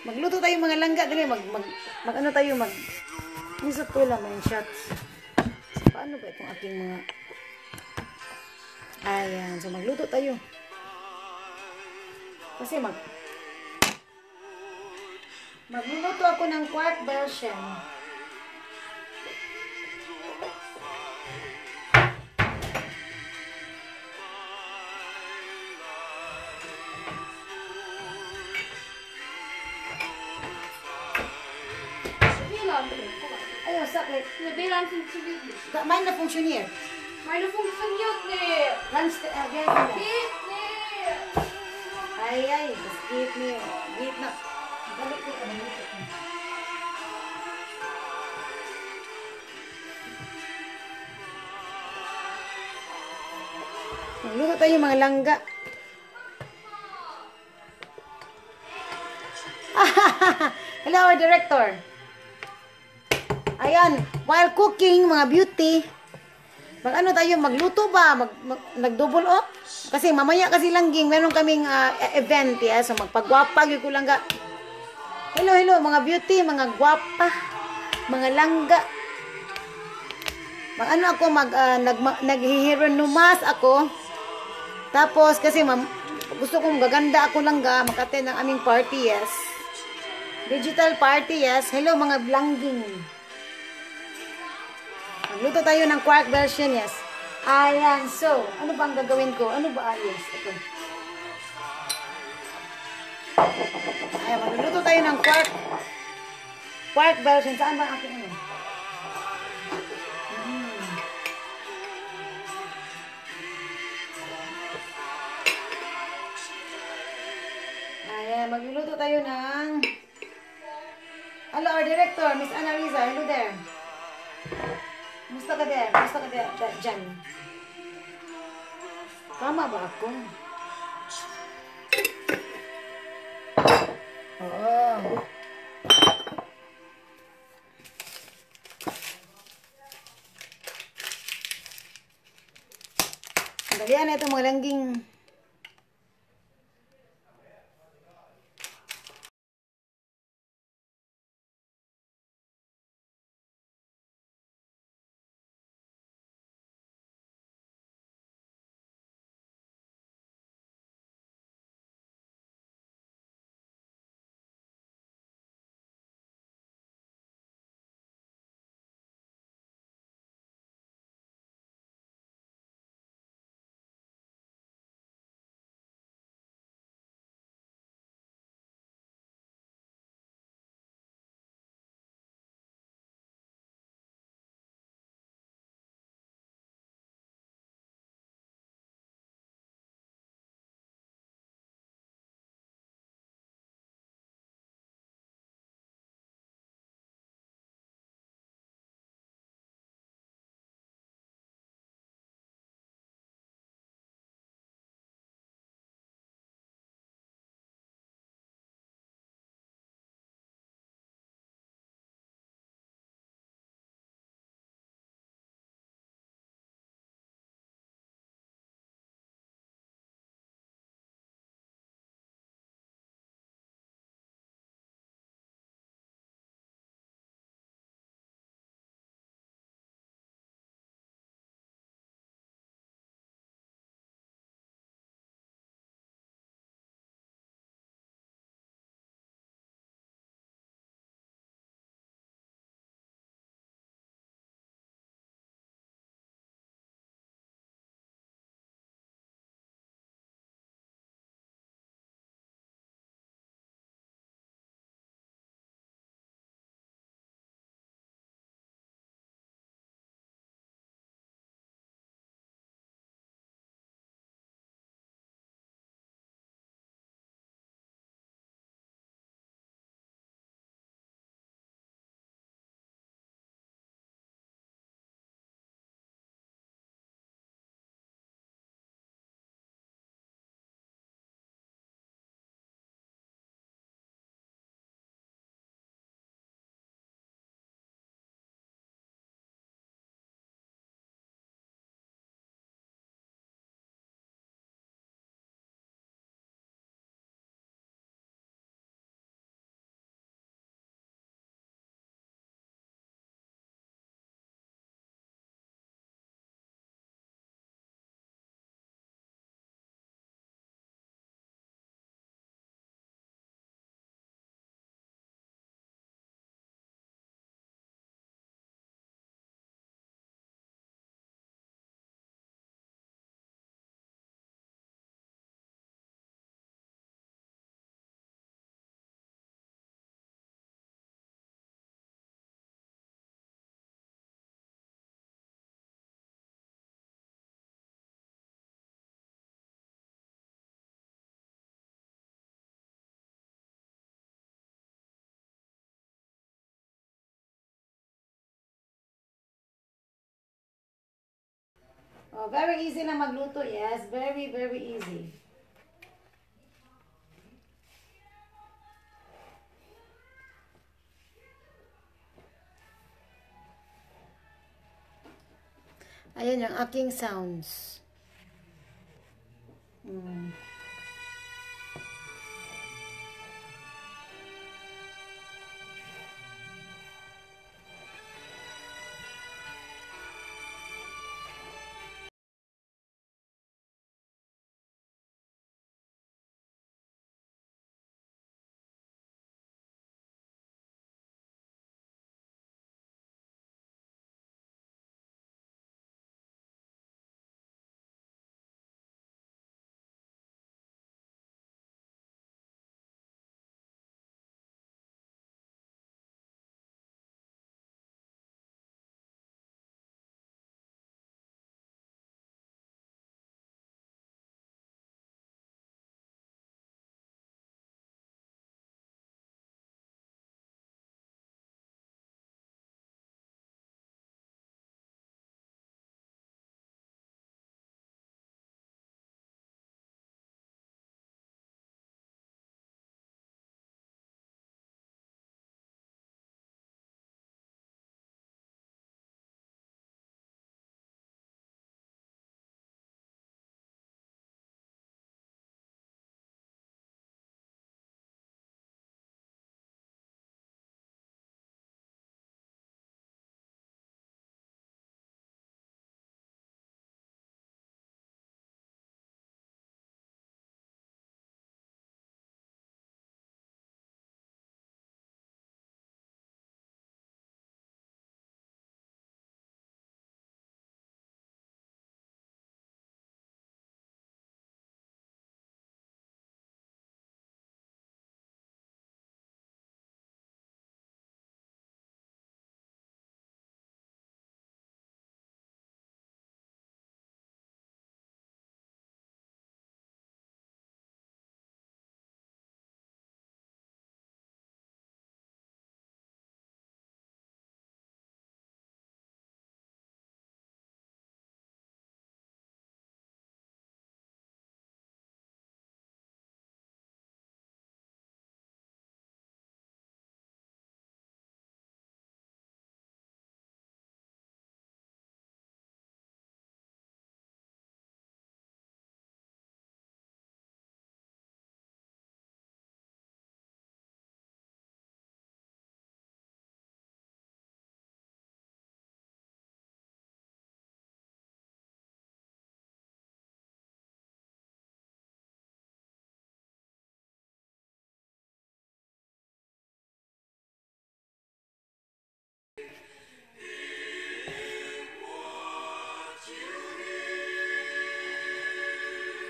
Magluto tayo mga langga dali mag ano tayo isot ko lang mga shots. So, paano ba itong aking mga ayan, so magluto tayo. Kasi magluluto ako ng quark version. Ayaw, sakit. Nabilang sensibility. Main na funksyoner. Meine funktioniert nicht. Ganz, Geht nicht. ay, das geht nicht. Geht na. Balik ko, balik ko. Magluto tayo mga langga. Hello, our director. Ayan, while cooking, mga beauty, ano tayo, magluto ba? Nag-double up? Kasi mamaya kasi langging, meron kaming event, so magpagwapa, ko lang ga. Hello, mga beauty, mga gwapa, mga langga. Ano ako, naghihironumas ako. Tapos, kasi gusto kong gaganda ako lang ga, mag-attend ng aming party, yes. Digital party, yes. Hello, mga langging. Magluto tayo ng quark version, yes. Ayan, so, ano ba ang gagawin ko? Ano ba? Yes, ito. Ayan, magluto tayo ng quark version. Saan ba ang aking ano? Ayan, magluluto tayo ng hello, our director, Miss Ana Riza. Hello there. Musta ka there? Dyan. Tama ba ako? Oo. Dalian na ito mga langging. Oh, very easy na magluto. Yes, very, very easy. Ayan yung aking sounds.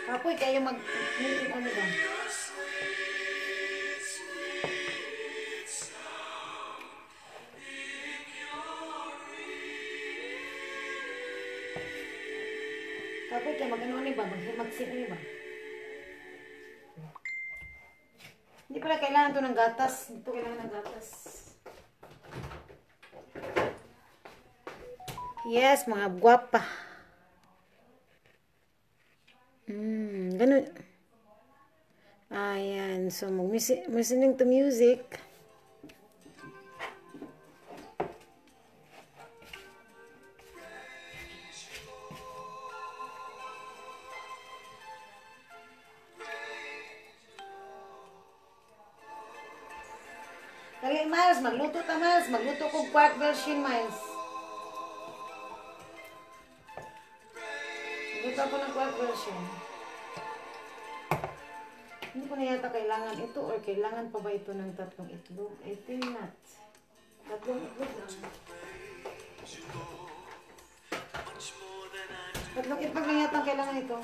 Apoy kayo mag... Ano ba? Apoy kayo mag-ano ba? Mag-sip ba? Hindi pala kailangan to ng gatas. Hindi to kailangan ng gatas. Yes, mga guwapa. Ganun. Ayan. So, listening to music. Kaya, Miles, magluto ta, Miles. Magluto ko quark version, Miles. Magluto ako ng quark version. Hindi ko na yata kailangan ito or kailangan pa ba ito ng 3 itlog? I think not. 3 itlog lang. 3 itlog lang yata kailangan ito.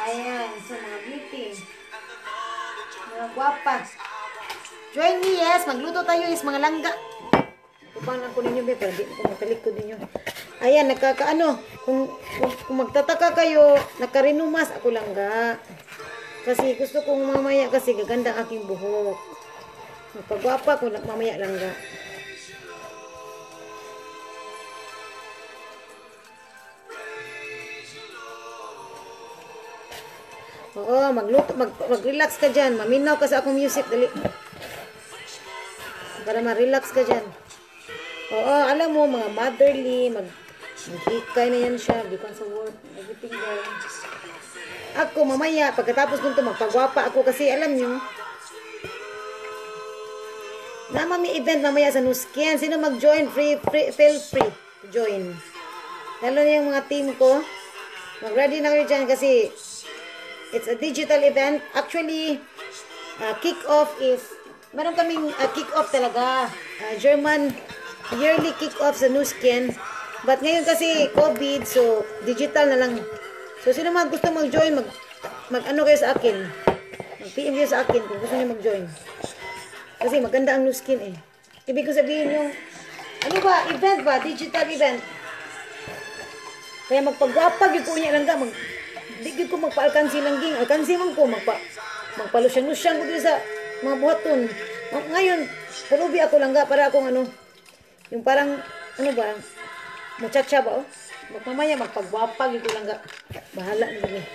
Ayan, so mga beauty. Mga gwapa. Join me, yes. Magluto tayo, is mga langga. Upang lang ko ninyo, be, para di ko matalikod ninyo. Ayan, nakakaano. Kung magtataka kayo, nakarinumas ako langga. Kasi gusto kong mamaya kasi gaganda ang aking buhok. Magpagwapa ko mamaya langga. Oo, mag-relax ka dyan. Maminaw ka sa akong music. Dali. Para ma-relax ka dyan. Oo, alam mo, mga motherly, maghikay na yan siya. Gikan sa work. Everything there. Ako, mamaya, pagkatapos nito, magpagwapa ako kasi alam nyo, naman may event mamaya sa Nuskin. Sino mag-join? Feel free to join. Lalo na yung mga team ko. Mag-ready na kayo dyan kasi it's a digital event. Actually, kick-off is, meron kaming kick-off talaga. German yearly kick-off sa Nuskin. But ngayon kasi COVID, so digital na lang. So, sino mga gusto mag-join, mag-ano kayo sa akin. Mag-PM kayo sa akin kung gusto niyo mag-join. Kasi maganda ang Nuskin eh. Ibig ko sabihin yung, ano ba, event ba? Digital event. Kaya magpagwapag yung kunya lang ka, di ko magpa-alkansi lang ging. Alkansi man ko, magpalusyan-lusyan ko din sa mga buhaton. Ngayon, pulubi ako lang ga, para akong ano, yung parang, ano ba, muchacha ba, oh? Magmamaya, magpagwapag yung ko lang ga. Bahala na din eh.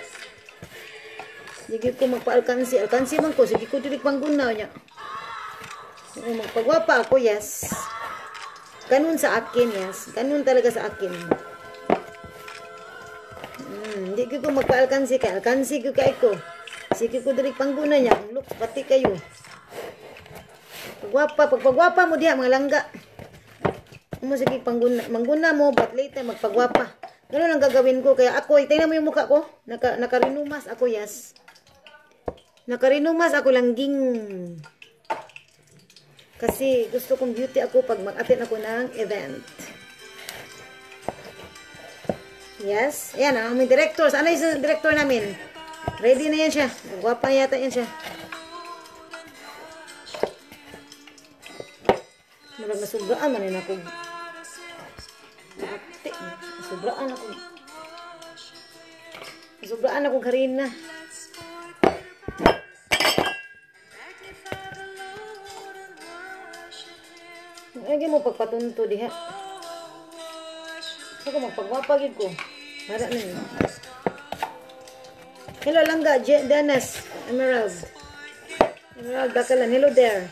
Sige ko magpa-alkansi. Alkansi man ko, sige ko dilik manggunaw niya. Magpagwapa ako, yes. Ganun sa akin, yes. Ganun talaga sa akin. Hindi ko magpa-alkansi ka. Alkansi ko kay ko. Sige ko dirik pangguna niya. Look, pati kayo. Pagpagwapa mo diha, mga langga. Mo sige mangguna mo, but later magpagwapa. Ganun ang gagawin ko. Kaya ako, tingnan mo yung mukha ko. Nakarinumas ako, yes. Nakarinumas ako langging. Kasi gusto kong beauty ako pag mag-attend ako ng event. Yes. Ayan, ang aming director. Sana yung director namin. Ready na yan siya. Guwapa yata yan siya. Marag nasubraan man yun ako. Nasubraan ako. Nasubraan ako karina. Lagi mo pagpatunto diha. Ako magpagwapagid ko. Para na yun. Hello langga, Dennis, Emerald. Emerald Bakalan, hello there.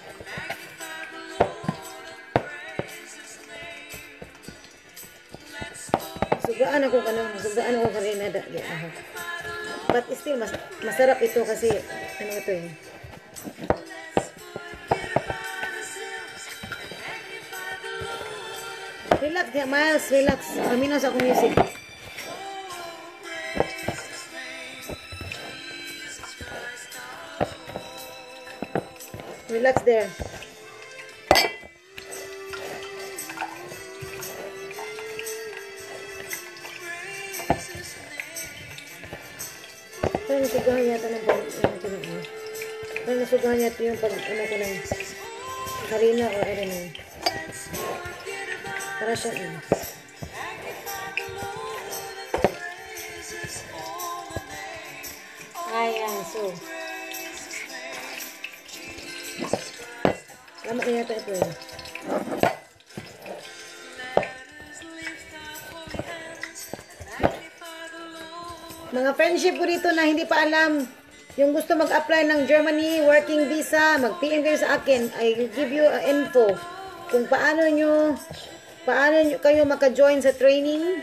Sugaan ako kanong, sugaan ako karina. But still, masarap ito kasi, ano ito eh. Relax, Miles, relax. Amino sa akong music. Relax there. Parang nasugahan yata ng parang nasugahan yata yung pag ano ko ng harina or I don't know. Para siya ayan, so lamat na yata ito eh. Mga friendship ko dito na hindi pa alam, yung gusto mag-apply ng Germany working visa, mag-PM kayo sa akin. I will give you info kung paano kayo maka-join sa training,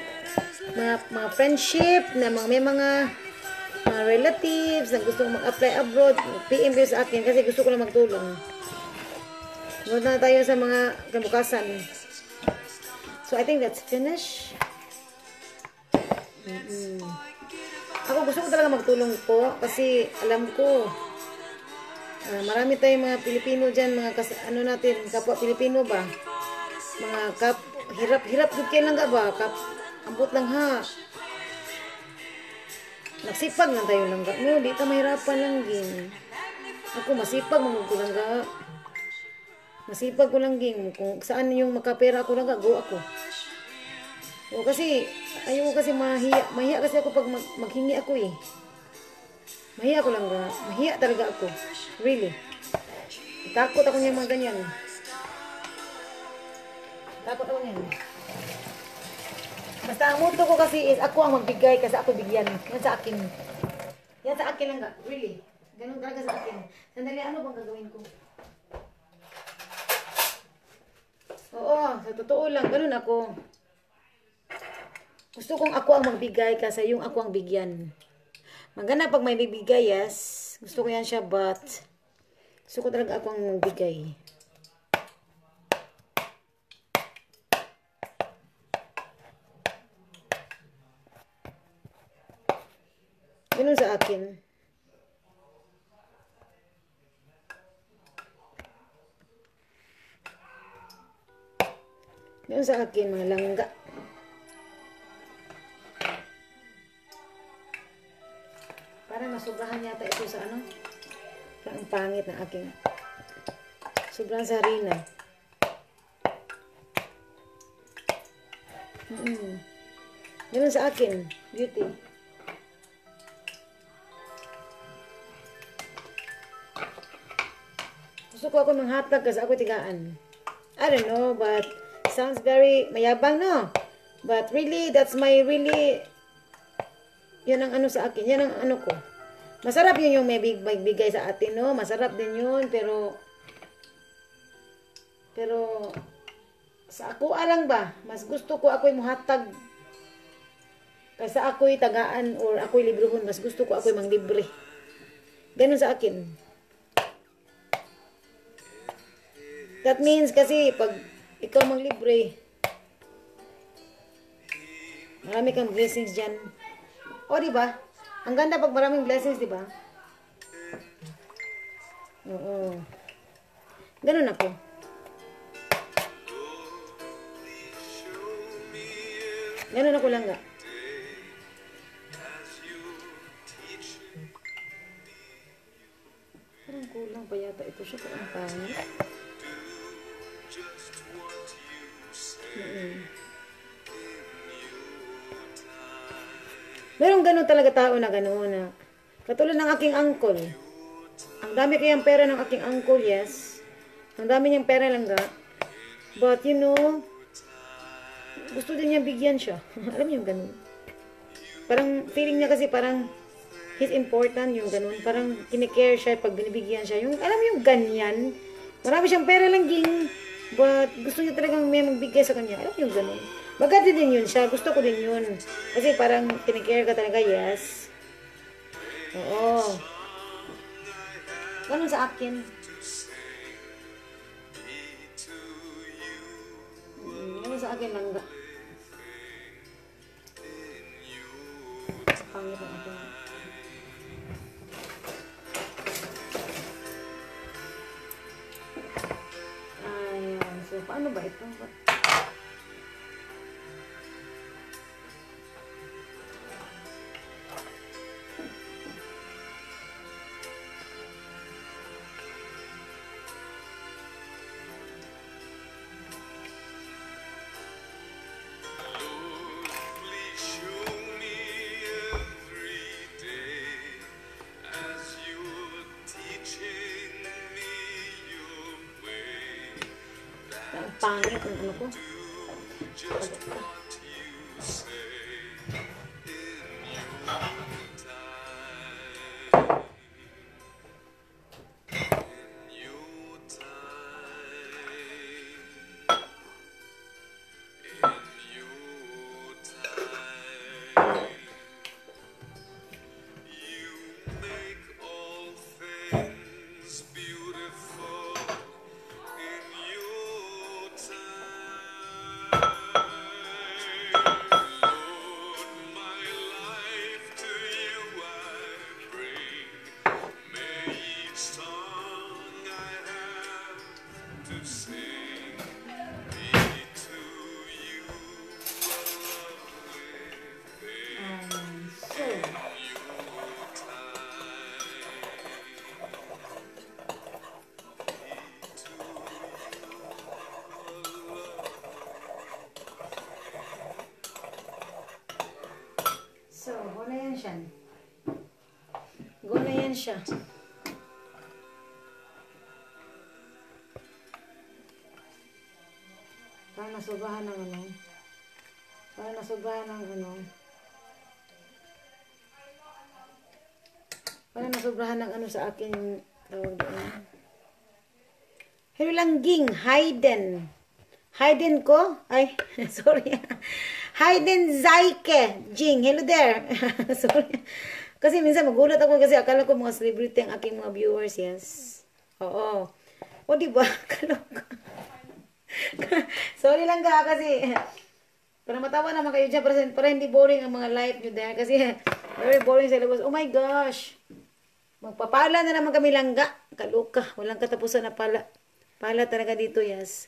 mga friendship na may mga relatives na gusto mag-apply abroad, PM kayo sa akin kasi gusto ko lang magtulong. Huwag na tayo sa mga kabukasan. So I think that's finished. Ako gusto ko talaga magtulong po kasi alam ko marami tayong mga Pilipino dyan, mga ano natin, kapwa Pilipino ba, mga hirap din kayo lang ba, ambot lang ha. Nagsipag lang tayo langga. No, di ta mahirapan lang gin. Ako masipag ko langga. Masipag ko lang gin. Kung saan yung makapera ako langga, go ako. O kasi, ayaw ko kasi mahiya. Mahiya kasi ako pag maghingi ako eh. Mahiya ko langga. Mahiya talaga ako. Really. Takot ako niya mga ganyan. Takot ako niyan. Basta ang motto ko kasi is ako ang magbigay kasi ako bigyan. Yan sa akin. Yan sa akin lang. Really. Ganun talaga sa akin. Sandali, ano bang gagawin ko? Oo, sa totoo lang. Ganun ako. Gusto kong ako ang magbigay kasi yung ako ang bigyan. Maganda pag may bibigay, yes. Gusto ko yan siya, but gusto ko talaga ako ang magbigay. Ganun sa akin. Ganun sa akin, mga langga. Parang nasubrahan yata ito sa ano? Ang pangit ng aking. Sobrang sa harina. Ganun sa akin. Beauty. Gusto ko ako manghatag kasi ako tigaan. I don't know, but sounds very mayabang, no? But really, that's my really, yan ang ano sa akin. Yan ang ano ko. Masarap yun yung may bigay sa atin, no? Masarap din yun, pero sa ako alang ba, mas gusto ko ako'y muhatag kaysa ako'y tagaan or ako'y librohon. Mas gusto ko ako'y manglibre. Ganun sa akin. That means kasi pag ikaw manglibre, marami kang blessings dyan. O, diba? Ang ganda pag maraming blessings, diba? Oo. Ganun ako. Ganun ako lang nga. Parang kulang pa yata ito siya. Parang pangit. Merong ganun talaga tao na ganun na. Katulad ng aking uncle. Ang dami kayang pera ng aking uncle, yes. Ang dami niyang pera lang ga. But you know, gusto din niya bigyan siya. Alam niyo yung ganun. Parang feeling niya kasi parang he's important yung ganun. Parang kinikare siya pag binibigyan siya. Yung, alam mo yung ganyan. Marami siyang pera lang ging. But gusto niya talagang may magbigay sa kanya. Alam mo yung ganun. Maganda din yun siya. Gusto ko din yun. Kasi parang kinikare ka talaga, yes. Oo. Ganun sa akin. Ganun sa akin lang. Pangit ang akin. Ayan. So, paano ba ito? Pangit ang ano ko. siya. Go na yan siya. Parang nasobrahan ng ano. Parang nasobrahan ng ano. Parang nasobrahan ng ano sa akin yung tawag doon. Hello lang, Ging. Hayden. Hayden ko? Ay, sorry. Hayden Zaike. Jing, hello there. Sorry. Kasi minsan magulat ako kasi akala ko mga celebrity ang aking mga viewers, yes. Oo. O, diba? Kaloka. Sorry lang ka kasi para matawa naman kayo dyan para hindi boring ang mga live nyo there kasi very boring sa labas. Oh my gosh. Magpapala na naman kami langga. Kaloka. Walang katapusan na pala. Pala talaga dito, yes.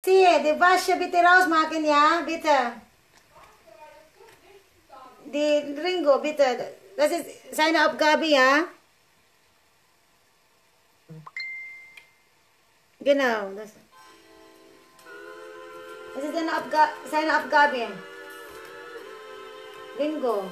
Sì, di Vascia bitte raus machen, ja, bitte. Die Ringo, bitte. Das ist seine Aufgabe, ja? Genau. Das ist seine Aufgabe. Ringo.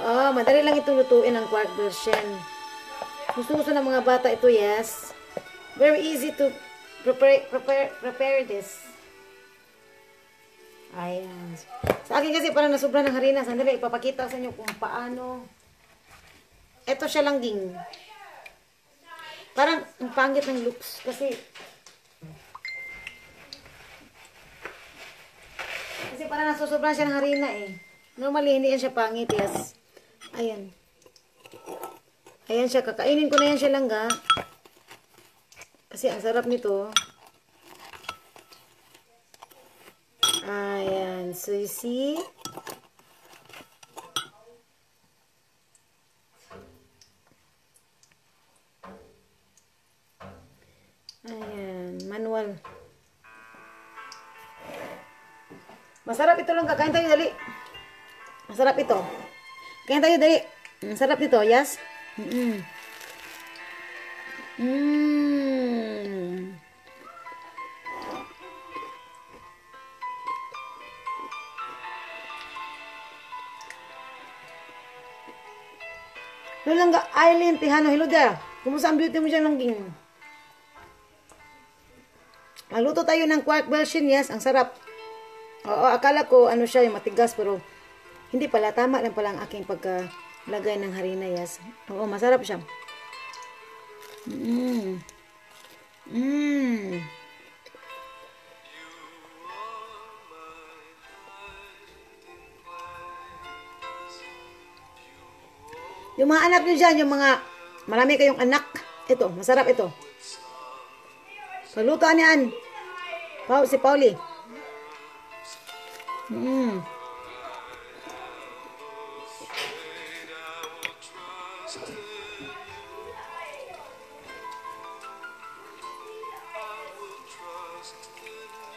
Oo, madali lang ito lutuin ang quark version. Gusto ng mga bata ito, yes. Very easy to prepare this. Ayan. Sa akin kasi parang nasobra ng harina. Sandali, ipapakita ko sa inyo kung paano. Ito siya lang ding. Parang ang pangit ng looks kasi parang nasusobra siya ng harina eh. Normally, hindi yan siya pangit, yes. Ayan. Ayan siya. Kakainin ko na yan siya langga. Kasi ang sarap nito. Ayan. So, you see? Ayan. Manual. Masarap ito lang. Kakain tayo, dali. Masarap ito. Kakain tayo, dali. Masarap nito, yes? Hello lang ga, Aileen Tihano. Hello there. Kumusta ang beauty mo dyan, Langging? Magluto tayo ng quark version, yes. Ang sarap. Oo, akala ko ano siya, yung matigas, pero hindi pala. Tama lang pala ang aking pagkalagay ng harina, yes. Oo, masarap siya. Yung mga anak nyo dyan, yung mga marami kayong anak, ito, masarap ito. Palutoan yan. Si Pauli.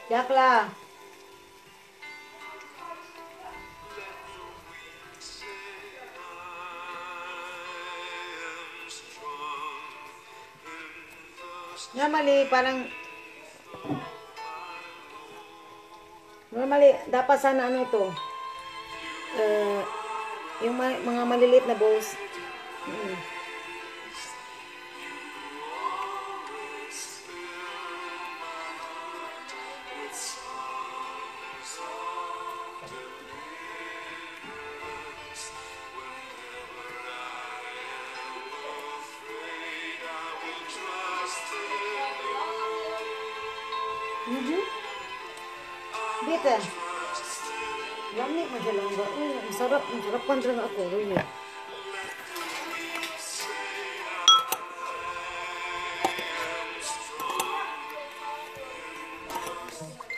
Yakla. Normally, dapat sana ano ito, yung mga maliliit na bowls. Bitter. Lamig mo siya lang ba? Masarap pan talaga ako. Really.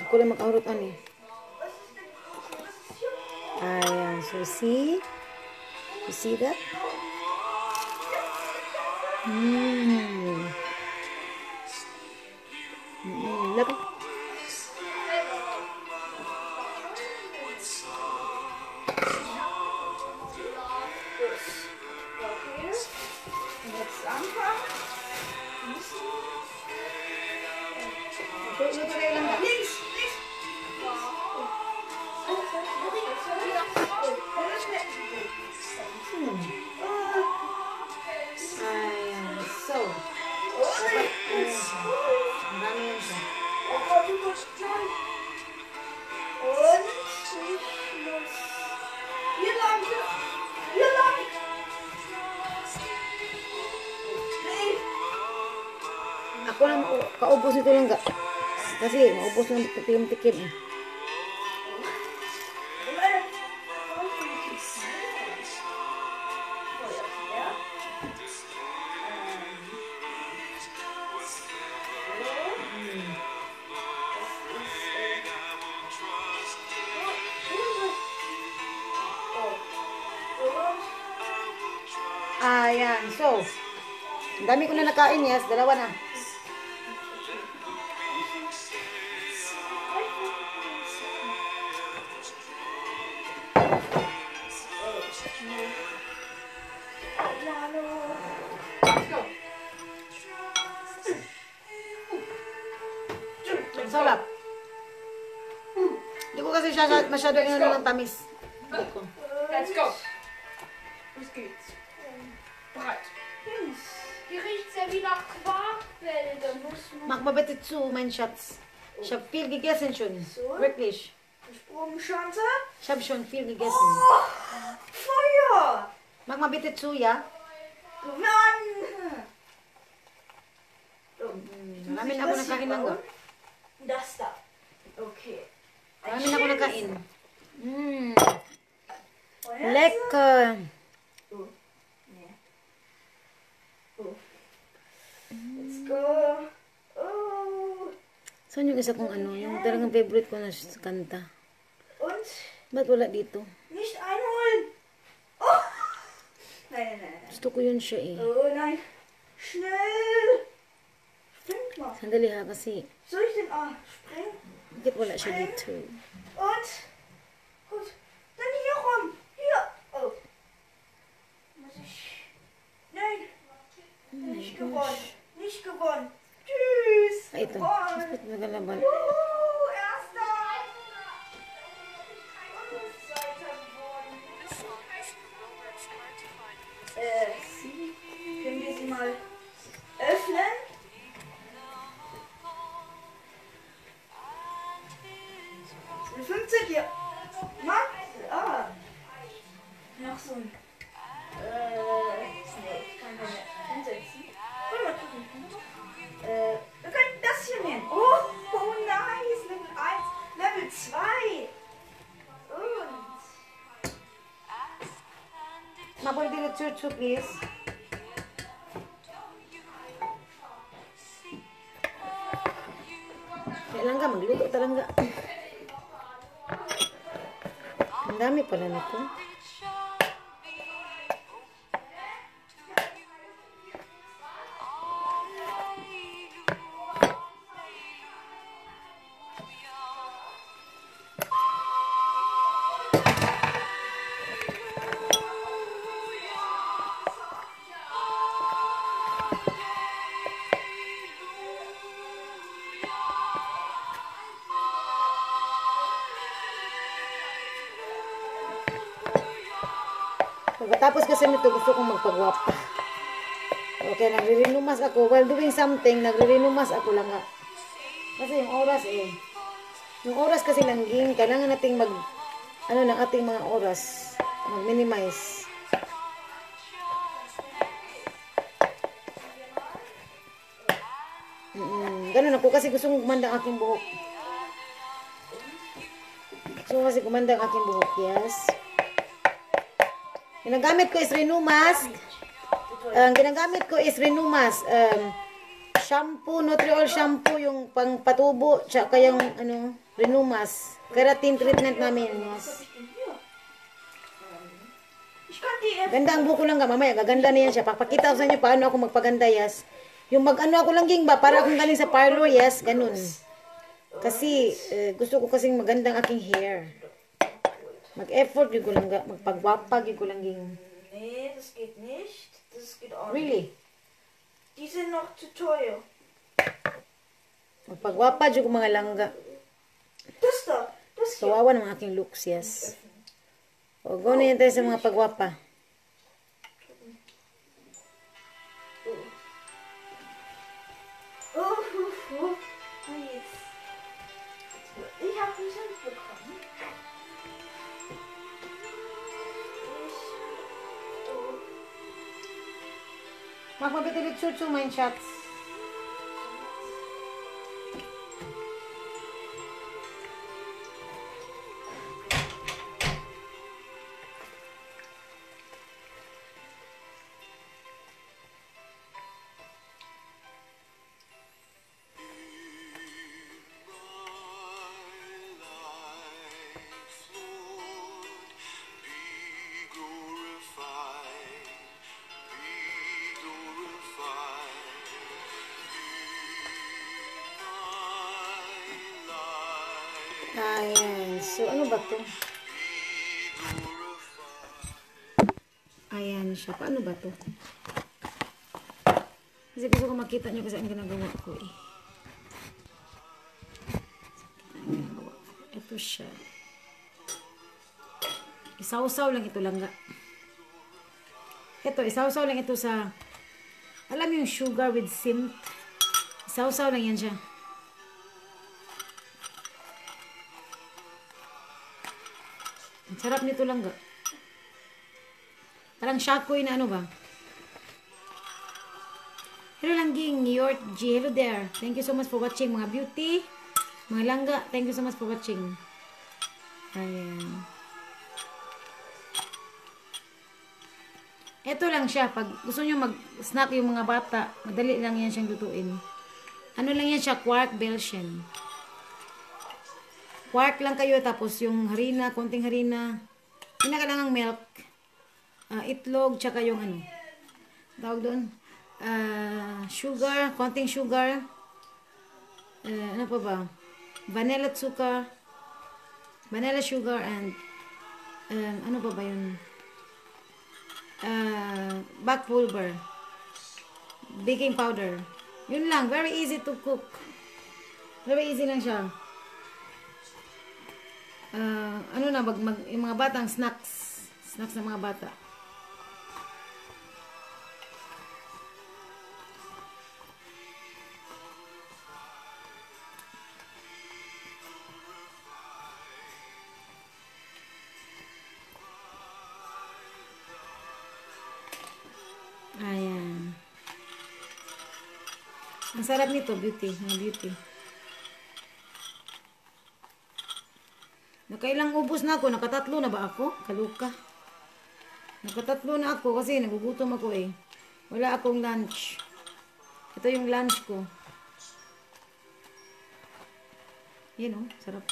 Ako lang mag-aurotan eh. Ayan. So, see? You see that? Lagi. Ako lang kaubos nito lang ga. Kasi maubos ng tikim-tikim eh. Ayan, so ang dami ko na nakain, yes, dalawa na. Ang sarap. Hindi ko kasi siya masyado ng tamis. Let's go. Los geht's. Bereit. Yes. Die riecht sehr wie nach Quarkbälle. Da muss man... Mach mal bitte zu, mein Schatz. Ich habe viel gegessen schon. So. Wirklich. Sprungschanze. Ich habe schon viel gegessen. Oh, Feuer. Mach mal bitte zu, ja? Gewonnen. So. Marami na ako nakain lang. bauen? Das da. Okay. Marami na ako nakain. Mm. Und jetzt- Lecker. Oh. Nee. Oh. Let's go. Oh. Saan yung isa kong ano? Yung talagang favorite ko na kanta. Und Ba't wala dito? nicht einholen. Oh. Nein, nein, nein, nein. Gusto ko yun siya eh. Oh nein. Schnell. Spring mal. Sandali ha kasi. Soll ich den auch springen? Bakit wala siya dito? Und. Gut. Dann hier rum. Hier. Oh. Muss ich. Nein. Nicht gewonnen. Nicht gewonnen. Tschüss. Ah, ito. Mas ba't nagalaban? Erster. Und Zweiter geworden. Können wir sie mal öffnen? Eine 15 hier. Max. Ah. Noch so ein. Nee, ich kann keine hinsetzen. Wollen wir mal gucken. Wir können das hier nehmen. Oh, nice. Level 1. Level 2. Und. Mapol dito chuchu please. Kailan ka magluto talaga. Ang dami pala nito. Pagkatapos kasi nito, gusto kong magpagwapa. Okay, nagririnumas ako. While doing something, nagririnumas ako lang. Kasi yung oras kasi langging, kailangan nating ng ating mga oras, mag-minimize. Ganun ako kasi gusto kong kumanda ang aking buhok. Gusto ko kasi kumanda ang aking buhok, yes. Ginagamit ko is Renumas. Ginagamit ko is Renumas. Shampoo, Nutriol shampoo, yung pang patubo, tsaka yung Renumas. Keratin treatment namin, yes. Ich kann die Ganda ang buko lang mamaya, gaganda na yan siya. Papakita ko sa inyo paano ako magpaganda, yes. Yung ako lang ging ba, para akong galing sa parlor, yes, ganun. Kasi, gusto ko kasing maganda ang aking hair. Mag-effort yung ko lang, magpagwapag yung ko lang ging. Nee, das geht nicht. Das geht auch nicht. Really? Die sind noch zu teuer. Magpagwapag yung ko mga langga. Das da. Das hier. Kawawa ng aking looks, yes. O, go na yan tayo sa mga pagwapa. Oh. Jetzt. Ich habe einen Cent bekommen. Magpapitilit chuchu, mein Schatz. Ayan. So, ano ba to? Ayan siya. Paano ba to? Kasi gusto ko makita nyo kasi ang ginagawa ko eh. Ito siya. Isaw-saw lang ito langga. Ito, isawsaw lang ito sa, alam mo yung sugar with simp? Isawsaw lang yan siya. Ang sarap nito lang ga. Parang shakoy na ano ba? Hello Langging, New York G. Hello there. Thank you so much for watching mga beauty. Mga langga, thank you so much for watching. Ayan. Ito lang siya. Pag gusto nyo mag-snack yung mga bata, madali lang yan siyang lutuin. Ano lang yan siya? Quark Belgian. Quark lang kayo. Tapos yung harina, konting harina. Pinakalangang milk. Itlog, tsaka yung ano. Tawag doon. Sugar, konting sugar. Ano pa ba? Vanilla sugar. Vanilla sugar and ano pa ba yun? Back pulver, baking powder. Yun lang, very easy to cook. Very easy lang siya. Ano na, yung mga batang snacks ng mga bata. Ayan. Ang sarap nito, beauty. Ang beauty. Nakailang ubos na ako. Nakatatlo na ba ako? Kaluka. Nakatatlo na ako kasi nagugutom ako eh. Wala akong lunch. Ito yung lunch ko. Yan o. Sarap.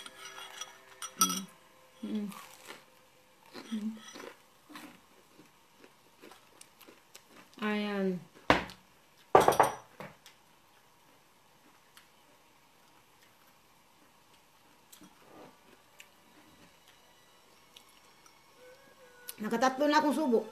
Ayan. Nakatatlo na akong subo.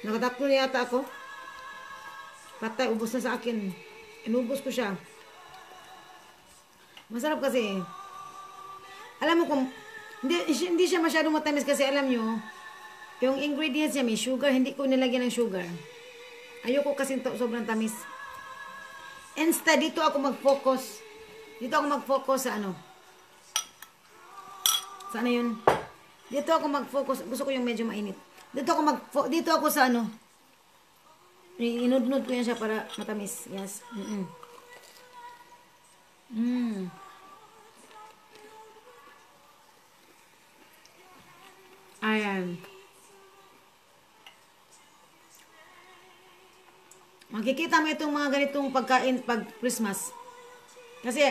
Nakatatlo na yata ako. Patay, ubos na sa akin. Inubos ko siya. Masarap kasi. Alam mo kung, hindi siya masyadong matamis kasi alam nyo, yung ingredients niya may sugar, hindi ko nilagyan ng sugar. Ayoko kasi sobrang tamis. Instead, dito ako mag-focus. Dito ako mag-focus sa ano. Sana yun. Dito ako mag-focus. Gusto ko yung medyo mainit. Dito ako sa ano. Inudnod ko yan siya para matamis. Yes. Ayan. Makikita mo itong mga ganitong pagkain pag Christmas. Kasi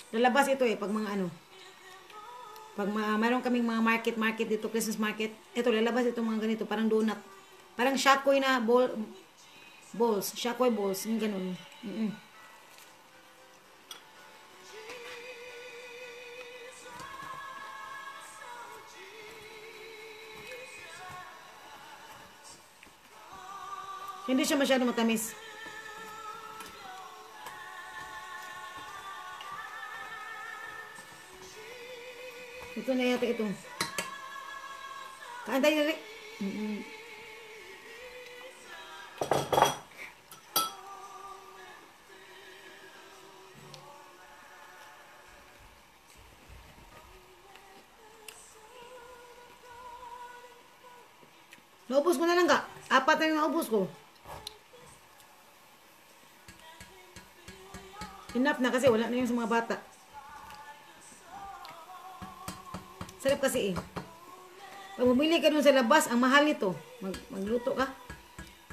lalabas ito eh pag mga ano. Pag mayroon kaming mga market dito, Christmas market, ito, lalabas itong mga ganito, parang donut. Parang shakoy na balls, shakoy balls, yung ganun. Hindi siya masyado matamis. Ito na yata ito. Kaantay na rin. Naubos ko na lang ka. 4 na yung naubos ko. Enough na kasi wala na yung sa mga bata. Sarap kasi eh. Pag bumili ka dun sa labas, ang mahal nito. Magluto ka.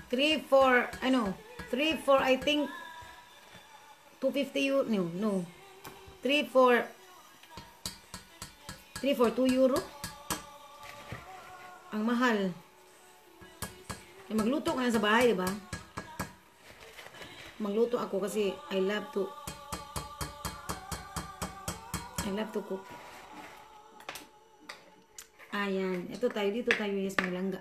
3 for, 3 for, I think, 250 euro. No. 3 for 2 euro. Ang mahal. Kaya magluto ka na sa bahay, diba? Magluto ako kasi I love to cook. Ayan. Ito tayo. Dito tayo, yes, may langga.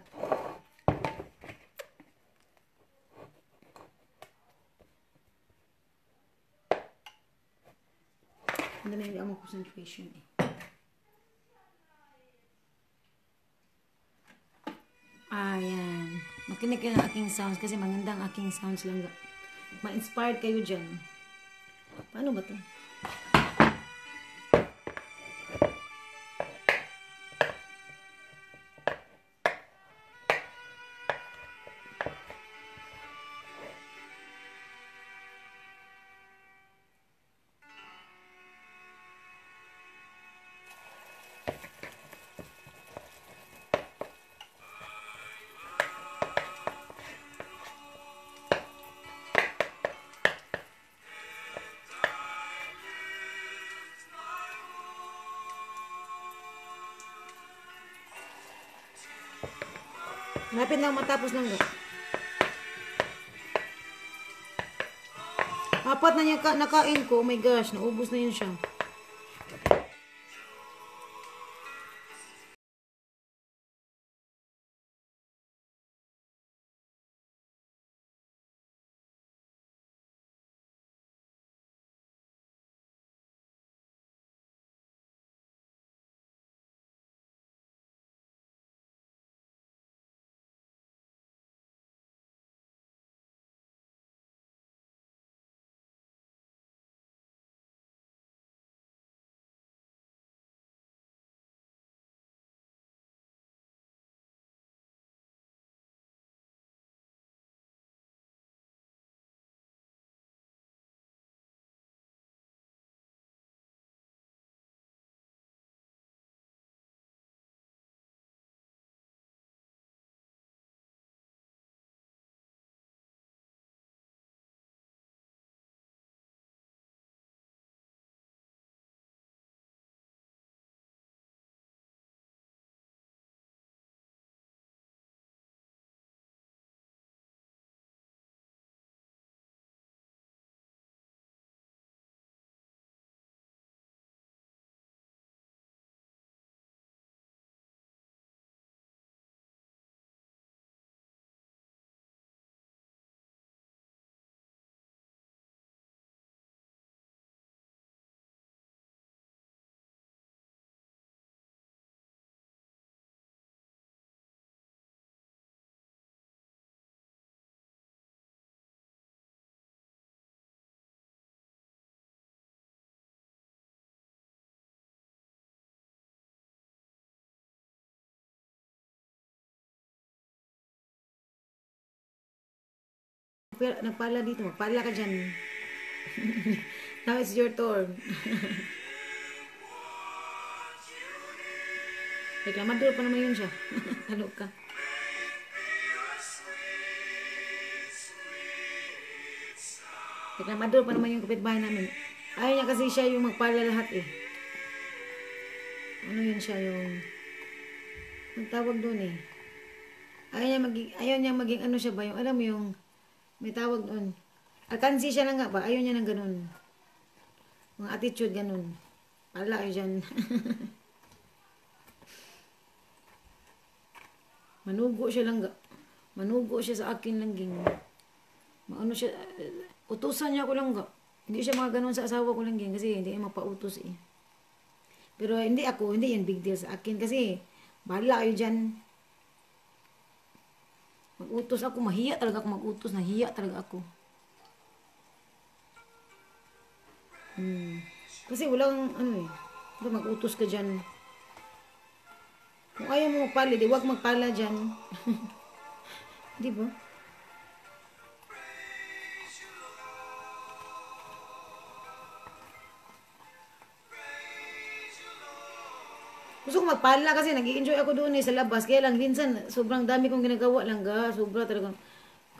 Hindi ako concentration eh. Ayan. Makinig kayo ng aking sounds kasi maganda ang aking sounds lang. Ma-inspired kayo dyan. Paano ba to? Lapit lang matapos lang. Apat na niya nakain ko. Oh my gosh, naubos na yun siya. Nagpala dito. Magpala ka dyan. Now it's your turn. Reklamador pa naman yun siya. Ano ka? Reklamador pa naman yung kapitbahay namin. Ayaw niya kasi siya yung magpala lahat eh. Ano yun siya yung... Ang tawag doon eh. Ayaw niya maging ano siya ba yung... Alam mo yung... May tawag doon. Alkansi siya lang nga ba? Ayaw niya ng ganun. Mga attitude ganun. Pala kayo dyan. Manugo siya lang. Manugo siya sa akin lang ging. Maano siya, utusan niya ko lang ga. Hindi siya mga ganun sa asawa ko lang ging kasi hindi niya mapautos eh. Pero hindi ako, hindi yan big deal sa akin kasi bahala kayo dyan. Mag-utos ako, mahiya talaga ako mag-utos, nahiya talaga ako. Kasi walang, ano eh, mag-utos ka dyan. Kung ayaw mo magpala, di wag magpala dyan. Di ba? Gusto ko magpala kasi nag-i-enjoy ako doon sa labas. Kaya lang, minsan, sobrang dami kong ginagawa lang ga. Sobra talaga.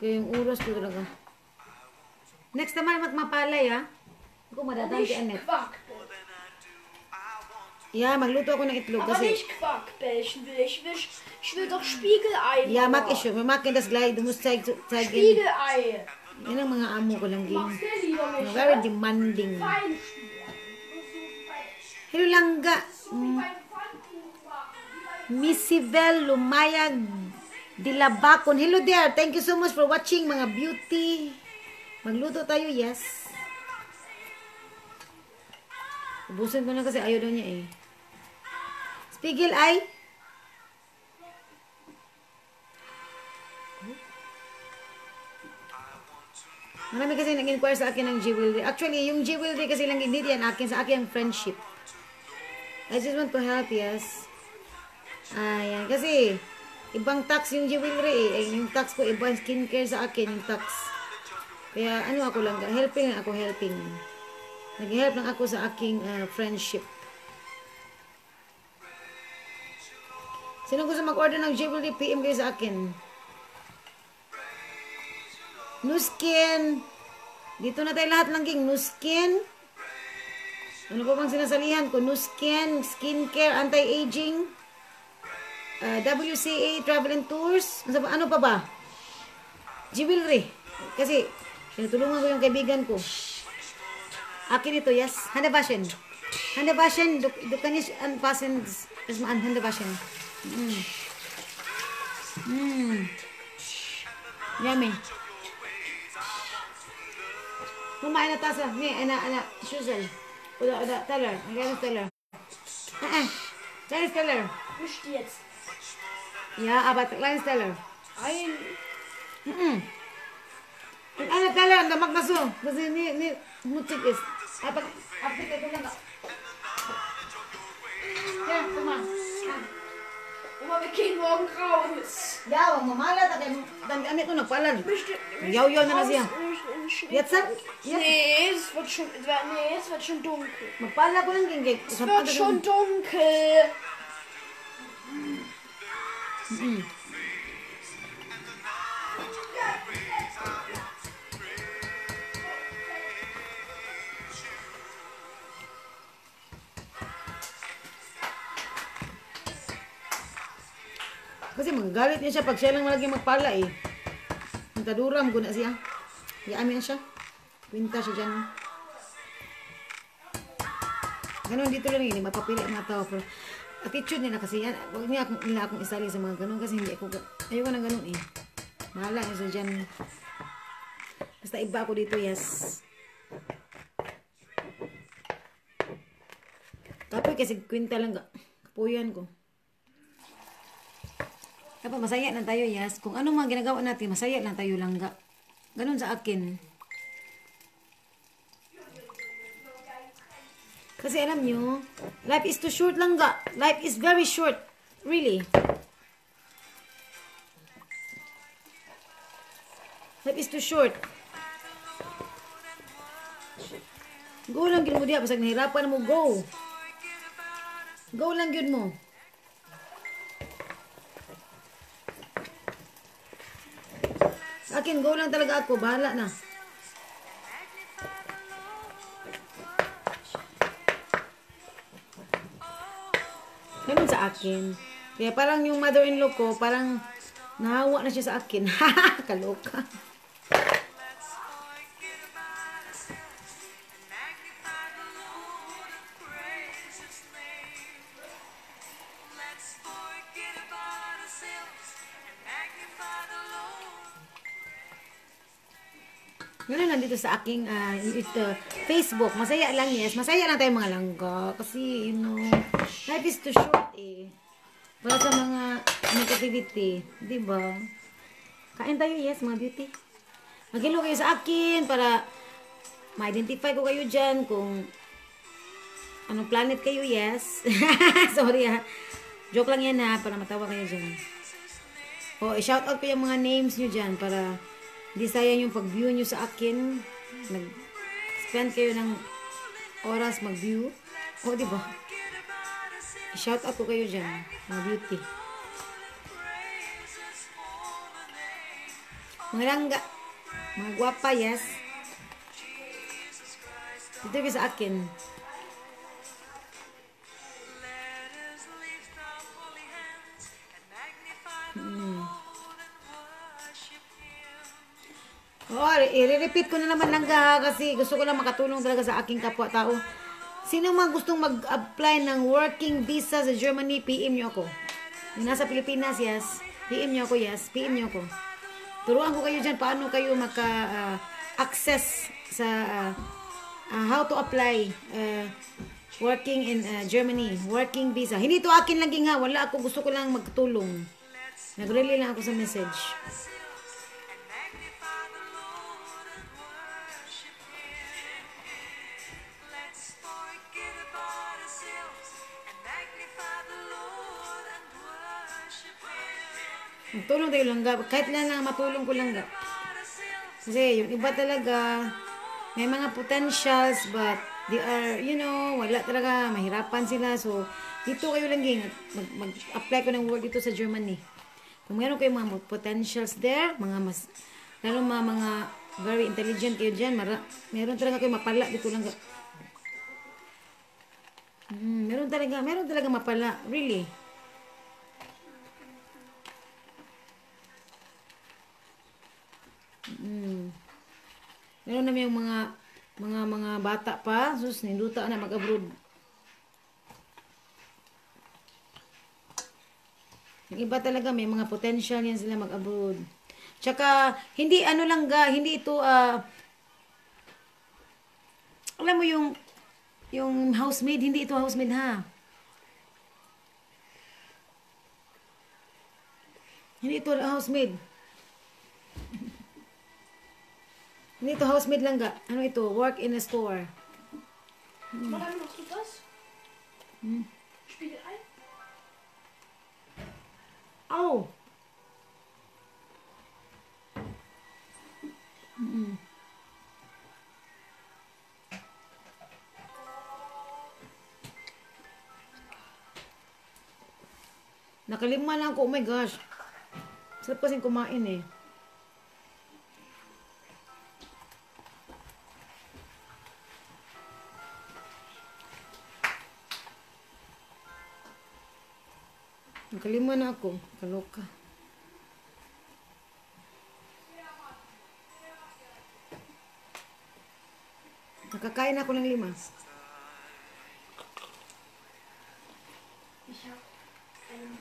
Kaya yung oras ko talaga. Next naman, mapalay ha. Ako madadaan si Annette. Quarkbällchen. Yeah, magluto ako ng itlog Aber kasi... nicht Quarkbällchen will ich. Ich will doch Spiegelei. Yeah, Mama. mag-issue. Wir machen das gleich. Du musst zeigen. Spiegelei. Yan ang mga amo ko lang game. Machst du lieber nicht? Very demanding. Fein. Hello langga. Missibel Lumayag Dilabakon. Hello there. Thank you so much for watching mga beauty. Magluto tayo, yes. Ubusin ko na kasi ayaw daw niya eh. Spigel ay. Marami kasi nag-inquire sa akin ng jewelry. Actually, yung jewelry kasi lang hindi yan akin. Sa akin ang friendship. I just want to help, yes. Ayan. Kasi, ibang tax yung jewelry eh. Yung tax ko, ibang skincare sa akin yung tax. Kaya, ano ako lang. Helping ako, helping. Nag-help lang ako sa aking friendship. Sino gusto mag-order ng jewelry, PM kayo sa akin. Nuskin. Dito na tayo lahat lang king. Nuskin. Ano pa bang sinasalihan ko? Nuskin, skincare, anti-aging, WCA, travel and tours. Ano pa ba? Jewelry. Kasi, tinutulungan ko yung kaibigan ko. Akin ito, yes. Handabashin. Handabashin. Dukan niya unfasten. Handabashin. Yummy. Kumain na tasa. Ana, Schüssel. Oder, Teller. Ein kleines Teller. Kleines Teller. Mischt jetzt. Ja, aber kleines Teller. Ein. Und eine Teller, da mag man so, dass sie nicht mutig ist. Aber, bitte, du lang. Ja, guck mal. Oma, wir gehen morgen raus. Ja, mamala, dann damit ko nagpalan. Yaw-yaw na siya. Jetzt sag? Nee, es wird schon dunkel. Magpala ko lang gingig. Es wird schon dunkel. Kasi magagalit niya siya pag siya lang malaging magpala eh. Nagtaduram ko na siya. Iamin na siya. Kwinta siya dyan. Ganun dito lang yun. Mapapili ang mga tao. Pero attitude nila kasi yan. Huwag niya nila akong isali sa mga ganun. Kasi hindi ako, ayoko na ganun eh. Mahala niya siya dyan. Basta iba ako dito, yes. Kapoy kasi kwinta lang. Kapuyan ko. Kapag masaya lang tayo, yes. Kung ano mga ginagawa natin, masaya lang tayo langga. Ganun sa akin. Kasi alam nyo, life is too short langga. Life is very short. Really. Life is too short. Go lang yun mo diya. Pasag nahirapan mo, go. Go lang yun mo. Sa akin, go lang talaga ako. Bahala na. Ganun sa akin. Kaya parang yung mother-in-law ko, parang nahawa na siya sa akin. Kaloka. Ganun lang dito sa aking Facebook. Masaya lang, yes. Masaya lang tayo mga langga. Kasi, you know, life is too short eh. Para sa mga negativity. Diba? Kain tayo, yes, mga beauty. Mag-hello kayo sa akin para ma-identify ko kayo dyan kung anong planet kayo, yes. Sorry ha. Joke lang yan ha, para matawa kayo dyan. O, i-shoutout ko yung mga names nyo dyan para di sayang yung pag-view nyo sa akin. Nag-spend kayo ng oras mag-view. O, diba? Shout out ko kayo dyan, mga beauty. Mga langga, mga gwapa, yes. Dito kayo sa akin. Oh, i-repeat ko na naman langga kasi gusto ko lang makatulong talaga sa aking kapwa-tao. Sino man gustong mag-apply ng working visa sa Germany, PM nyo ako. Yung nasa Pilipinas, yes. PM nyo ako, yes. PM nyo ako. Turuan ko kayo dyan paano kayo maka-access sa how to apply working in Germany. Working visa. Hindi to akin lang ha. Wala ako. Gusto ko lang magtulong. Nag-relay lang ako sa message. Magtulong tayo lang, kahit lang matulong ko lang. Kasi yung iba talaga, may mga potentials, but they are, wala talaga, mahirapan sila. So, dito kayo lang mag-apply ko ng work dito sa Germany. Kung meron kayo mga potentials there, lalo mga very intelligent kayo dyan, meron talaga kayo mapala dito lang. Meron talaga mapala, really. Meron naman yung mga bata pa, sus, ninduta na mag-abroad. Yung iba talaga may mga potential yan sila mag-abroad. Tsaka hindi hindi ito alam mo yung housemaid, hindi ito housemaid ha. Hindi ito housemaid. Hindi ito housemaid lang ga. Ano ito? Work in a store. Warum machst du das? Spiegelei? Oh! Nakalima lang ako. Oh my gosh. Sarap kasing kumain eh. Nakalima na ako. Kaloka. Nakakain ako ng 5. Ich hab einen.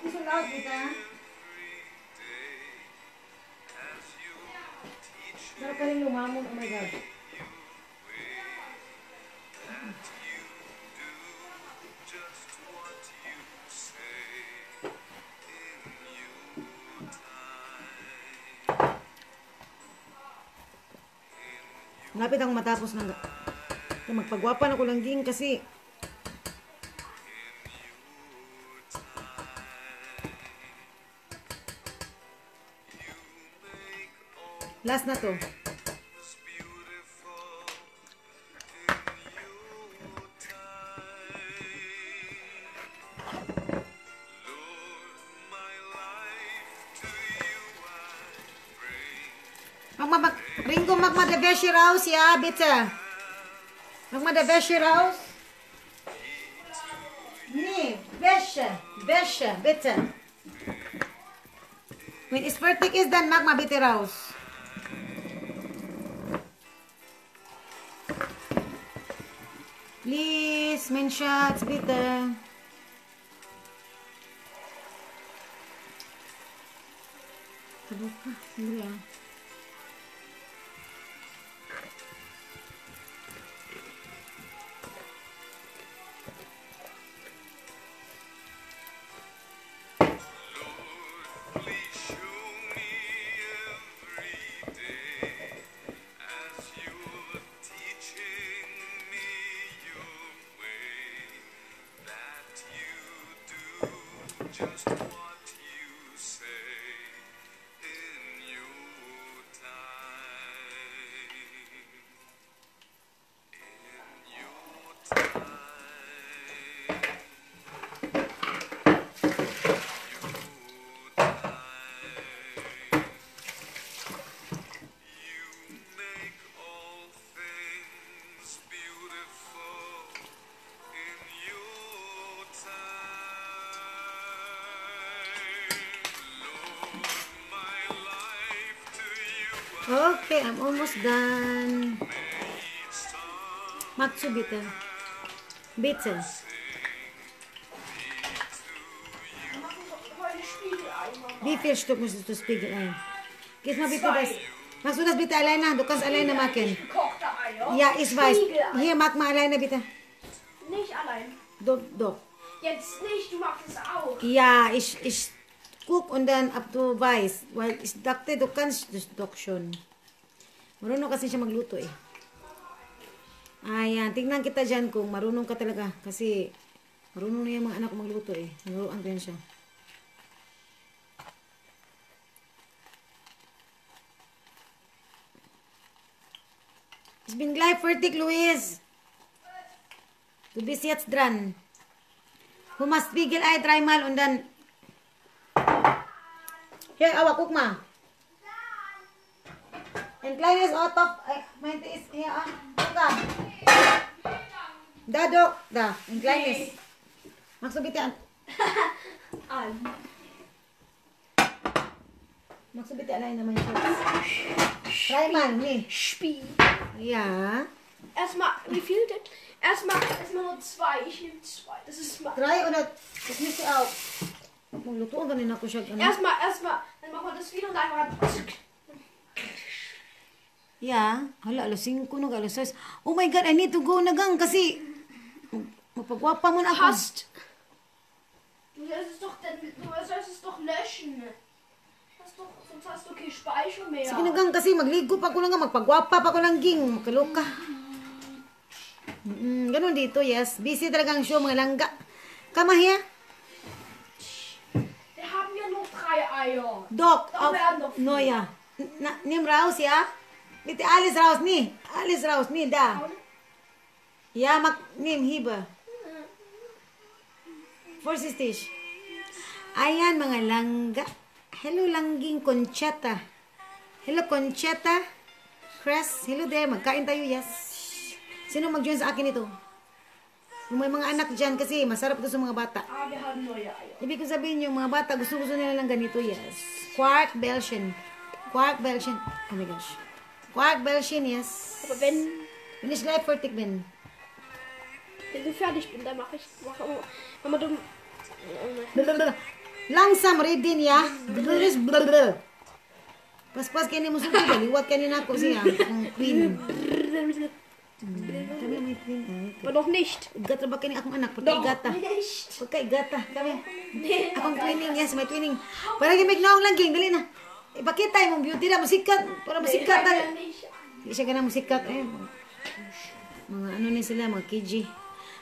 Gusto lahat kita? Sarap ka rin lumamon. Oh my God. Malapit akong matapos na. Magpagwapan ako lang din kasi last na to. Ringo, mag mal der Wäsche raus, ja, bitte. Mag mal der Wäsche raus. Nee, Wäsche, bitte. When it's fertig ist, dann mag mal bitte raus. Please, mein Schatz, bitte. Sandali ah. Okay, I'm almost done. Magst du bitte? Bitte. Heute Spiegelei, Mama. Wie viel Stück musstest du Spiegelei? Gib mal bitte das. Machst du das bitte alleine? Du kannst alleine machen. Gekochte Eier. Ja, ich weiß. Spiegelei. Hier, mach mal alleine bitte. Nicht allein. Doch, doch. Jetzt nicht, du machst es auch. Ja, ich guck und dann ab du weißt. Weil ich dachte, du kannst das doch schon. Marunong kasi siya magluto eh. Ayan, tingnan kita dyan kung marunong ka talaga. Kasi marunong na yung mga anak ko magluto eh. Naluruan ko yan siya. Ich bin gleich fertig, Luis. Du bist jetzt dran. Du machst Spiegelei dreimal und dann... Hier, aber guck mal. Ein kleines Auto, meinte ist hier, guck da. Da, Doc, da, ein kleines. Machst du bitte an. Machst du bitte alleine, mein Schatz. Dreimal, nee. Spiel. Ja. Erstmal, wie viel denn? Erstmal nur 2. Ich nehme 2. Das ist mal. 3 oder, das müsste auch. Maglutuan ka rin ako siya. Ano? Erstmal, dann machen wir das wieder und einfach. Yeah. Hala, alas 5 na, alas 6. Oh my God, I need to go na gang kasi mapagwapa mo na ako. Hast. Du sollst es doch löschen. Sonst hast du keinen Speicher mehr. Sige na gang kasi magligo pa ko lang, magpagwapa pa ko lang ging. Makaluka. Ganun dito, yes. Busy talaga ang show, mga langga. Come here. Wir haben ja nur 3 Eier. Doc, Doch, wir haben noch 4. no, ja. Nimm raus, ja? Bitte alles raus, nie. Alles raus, nie, da. Ja, nimm, hiba. Vorsichtig. Ayan, mga langga. Hello, langging Conchetta. Hello, Conchetta. Chris, hello there. Magkain tayo, yes. Sino mag-join sa akin ito? Kung may mga anak dyan kasi masarap ito sa mga bata. Wir haben neue Eier. Ibig ko sabihin yung mga bata, gusto nila lang ganito, yes. Quark Belgian. Quark Belgian. Oh my gosh. Quark Belgian, yes. Aber wenn Wenn ich gleich fertig bin. du fertig bist, dann mache ich. Mama, du. Langsam reden, ja. Pas-pas kayo ni Musuki, baliwat kayo na ako siya. Ang queen. Kami may queen. Aber noch nicht. Gata ba kayo ni akong anak? Pagkaigata. Nicht. Pagkaigata. Kami. Nee. Akong twinning, yes, may twinning. Para yung naong lang, ging. Dali na. Ipakita yung beauty na, musikat. Para musikat na. Hindi siya ganang musikat. Eh, mga ano na sila, mga KG.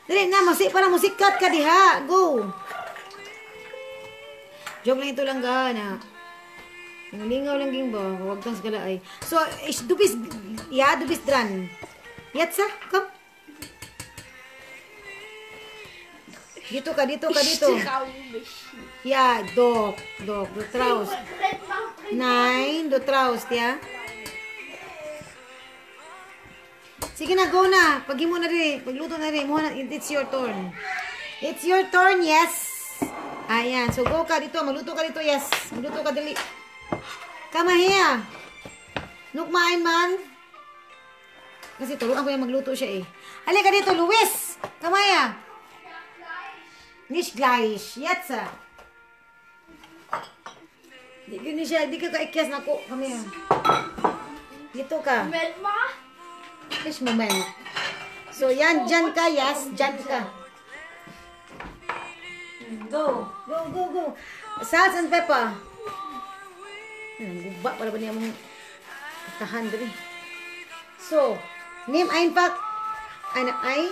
Dali na, para musikat ka diha. Go. Joke lang ito lang ga na. Lingaw lang ging ba? Huwag kang sagala ay. So, du bist dran. Jetzt, komm. Dito ka. Ich trau mich. Ja, doch, du traust. Nein, du traust, ja? Sige na, go na. Pagluto na rin. It's your turn. It's your turn, yes. Ayan, so go ka dito. Magluto ka dito, yes. Magluto ka dali. Come here. Nukmain man. Kasi turuan ko yung magluto siya eh. Halika dito, Luis. Come here. Nicht gleich. Jetzt. Di ka kaikyas na ko. Come here. Dito ka. Moment mal. This moment. So, yan, dyan ka, yes. Dyan ka. Go. Salt and pepper. Guba, para ba niya mong tahan dali. So, nimm einfach eine Ei.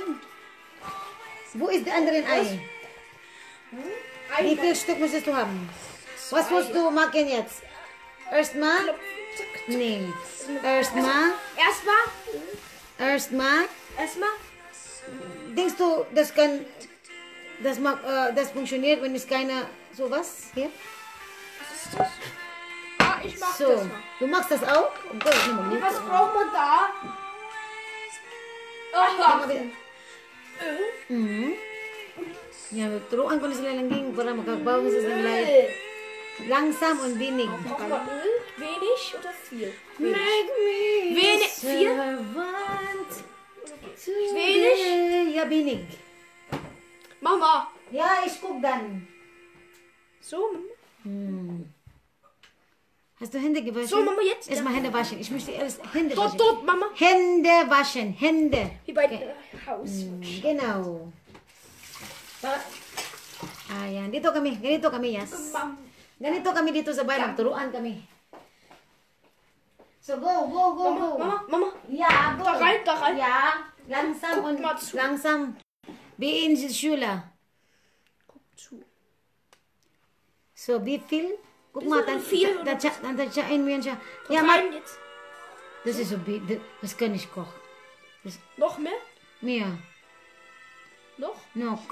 Wo ist der andere Ei? Wie viel Stück musstest du haben? Was musst du machen jetzt? Erstmal? Nimm. Erstmal? Denkst du, das funktioniert, wenn es keine sowas hier? Ah, ich mach So, das mal. du machst das auch? Oh Gott, ich mach Was braucht man da? Ja, turuan ko na sila lang ging para makagbaw sa sila. Langsam und wenig. Braucht man Öl? Wenig? Wenig oder viel? Wenig. Wenig. Viel? Wenig? Ja, wenig. Mama. Ja, ich guck dann. So, Mama. Hast du Hände gewaschen? So, Mama, jetzt. Erstmal Hände waschen. Ich möchte erst Hände Dort, waschen. dort, Mama. Hände waschen. Hände. Wie bei Haus. Genau. Ayan. Dito kami. Ganito kami, yes. Mama. Ganito kami dito sa bahay. Magturuan kami. So, go, go, go, go. Mama. Ja, go. Da rein. Ja. Langsam Guck und mal zu. langsam. Wie in der Schule. Guck zu. So, wie viel? Guck Wie mal, so dann viel oder tansyain mo yan siya. Ja, Ja, ma, rein jetzt. das ist so, das kann ich kochen. Noch mehr? Mehr. Noch? Noch.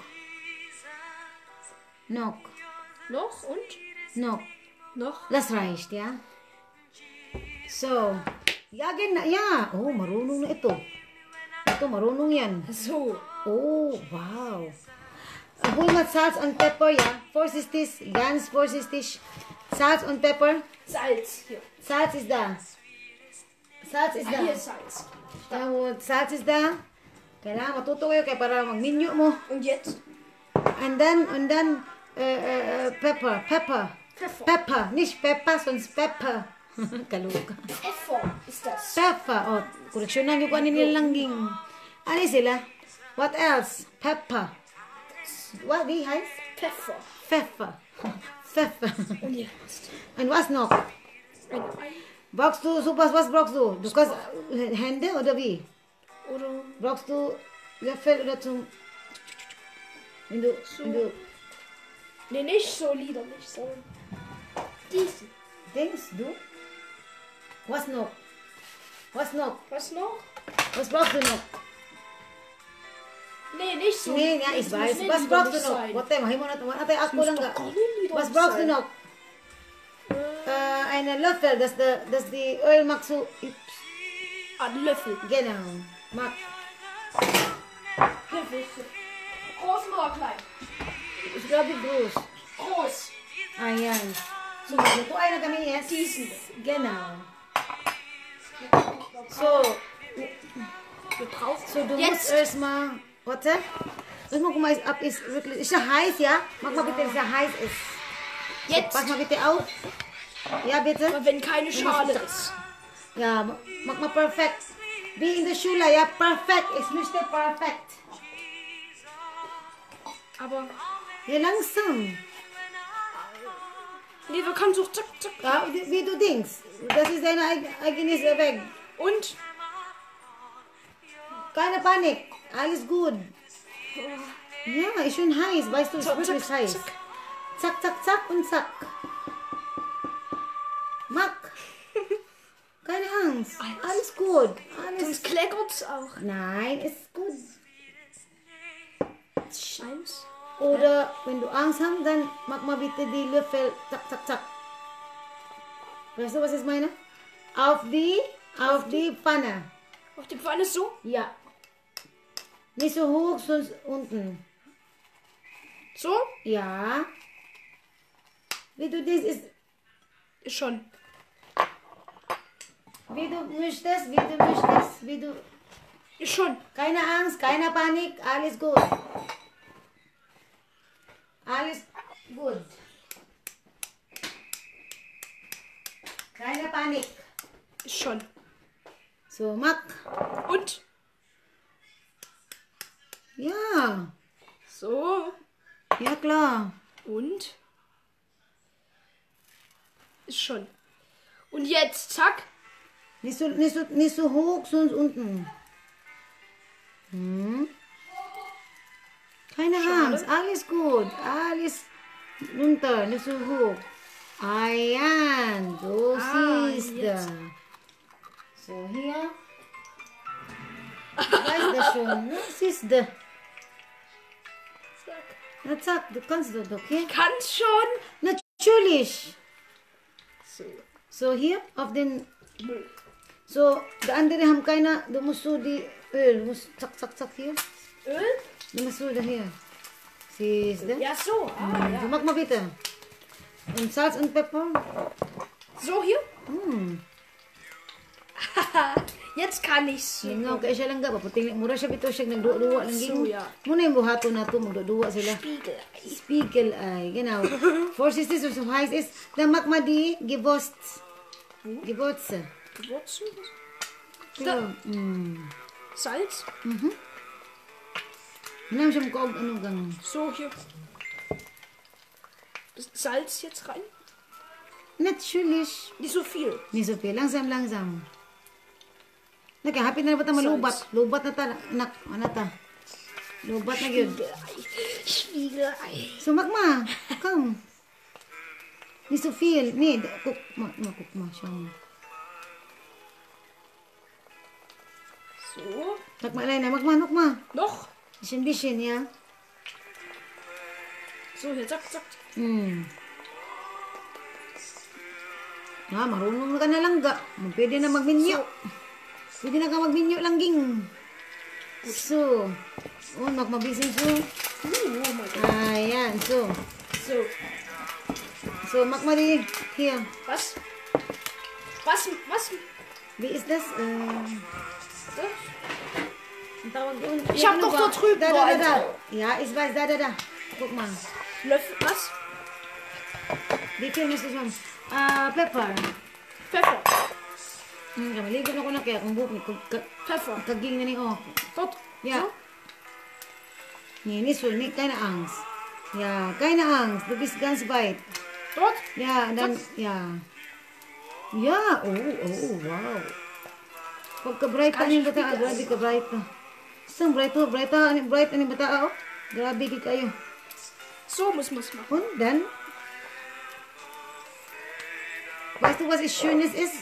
Noch. Noch und? Noch. Noch? Das reicht, ja? So. Ja, ja. Oh, marunong na ito. Ito, marunong yan. So. Oh, wow. Hol mal Salz und Pepper, ja? Vorsichtig, ganz vorsichtig. Salz und Pepper. Salz. Hier. Salz ist da. Salz ist da. Hier ist Salz. Salz ist da. Kailangan matuto kayo kaya para mag-menu mo. Und jetzt? And then, pepper. Pepper. Nicht Pepper, sonst Pepper. Kaluka. Pfeffer ist das. Pepper. Oh, koreksyonan yung kuhanin nila langging. Ano sila? What else? Pepper. What, wie heißt? Pfeffer. Pfeffer. Pfeffer. Und jetzt? Und was noch? Ein Ei. Brauchst du, was brauchst du? Du kannst Hände oder wie? Oder Brauchst du Löffel oder zum... Wenn du... nee, nicht so liederlich, sondern diesen. Denkst du? Was noch? Was noch? Was noch? Was brauchst du noch? Nee, nicht so. Nee, ja, ich Das weiß. muss nicht Was brauchst du liederlich noch? sein. Warte, mach mo na ito. Ate, ako Muss lang doch ka. gar nicht liederlich Was brauchst du sein. noch? Einen Löffel, dass die Öl magst du... Ein Löffel. Genau. Mag. Löffel. Groß oder klein? Ich glaube groß. Groß. Ayan. So, maglutuay na kami, yes? Diesen. Genau. So, Wir brauchen so du jetzt. musst erstmal... Warte. Lass mal gucken, ob es wirklich... Ist ja heiß, ja? Mach mal bitte, dass es heiß ist. Jetzt. Pass mal bitte auf. Ja, bitte. Aber wenn keine Schale ist. Ja, mach mal perfekt. Wie in der Schule, ja, perfekt. Es müsste perfekt. Aber Ja, langsam. nee, wir können so zack, zack. Ja, wie du denkst. Das ist dein eigenes Weg. Und? Keine Panik. Alles gut. Ja, ist schon heiß. Weißt du, es ist Zack, wirklich zack, heiß. zack. Zack, zack, zack und zack. Mach. Keine Angst. Alles gut. Alles. Sonst kleckert's auch. Nein, ist gut. Eins. Oder wenn du Angst hast, dann mach mal bitte die Löffel. Zack, zack, zack. Weißt du, was ich meine? Auf die Pfanne. Auf die Pfanne so? Ja. Nicht so hoch, sonst unten. So? Ja. Wie du das ist, Ist schon. wie du möchtest, wie du. Ist schon. Keine Angst, keine Panik, alles gut. Alles gut. Keine Panik. Ist schon. So, mach. Und? Ja. So. Ja, klar. Und? Ist schon. Und jetzt, zack. Nicht so hoch, sonst unten. Hm. Keine Angst, alles gut. Alles runter, nicht so hoch. Ayan, so siehst jetzt. du. So, hier. Weißt du schon, ne? Siehst du. Zack. Na zack, du kannst das, okay? Kann's schon. Natürlich. So. So, hier auf den... Müll. So, die anderen haben keiner, du musst so die Öl, du musst zack, zack, zack hier. Öl? Du musst so daher. Siehst du? Ja, so. Ah, So, ja. mach mal bitte. Und Salz und Pfeffer. So, hier. Hmm. Jetzt kann ich's. Lingaw kaya siya lang ga. Paputing mura siya bito siya nagduwa-duwa lang So, ging. ja. Muna yung buhato na to. Magduwa sila. Spiegel. Spiegel eye. Genau. Four sisters so heißt es. Der mag mal die Gewürz. Gewürze. Gewürzen. Pero, Salz. Hinam siya mukha ano gang. So, hier. Das Salz jetzt rein. Natürlich. Nicht so viel. Nicht so viel. Langsam, langsam. Nagkahapit na ba ta malubat? Lubat na ta. Anak, ano ta? Lubat na yun. Spiegelei. Spiegelei. So, magma. Come. Nicht so viel. Nee, guck mal, schau mal. So. Magma, Alena, magma. Noch. Bisschen, ja. So, hier, zack, zack. Marunong na ka na lang ga. Pwede na magminyo. Pwede na ka magminyo lang ging. So, magmabisin so. Oh mein Gott. Ayan, so. So. So, magmali. Here. Was? Wie ist das? Das? Ang tawag doon. Ich hab Ano doch ba? so drüben Da. so Ja, ich weiß. Da. Guck mal. Löffel, was? Wie viel ist das schon? Pepper. Pfeffer. Maligo na ko na kaya kung buhok. Pfeffer. Kaging na ni oh. Dort. Ja. So. Nee, nicht so, keine Angst. Ja, keine Angst. Du bist ganz weit. Dort. Ja, dann, ja. Ja, wow. Pagka-bright ang bata, grabe ka bright na. Isang bright ang bata, oh. Grabe kayo. So muss man es machen. Und dann? Weißt du, was es Schönes ist?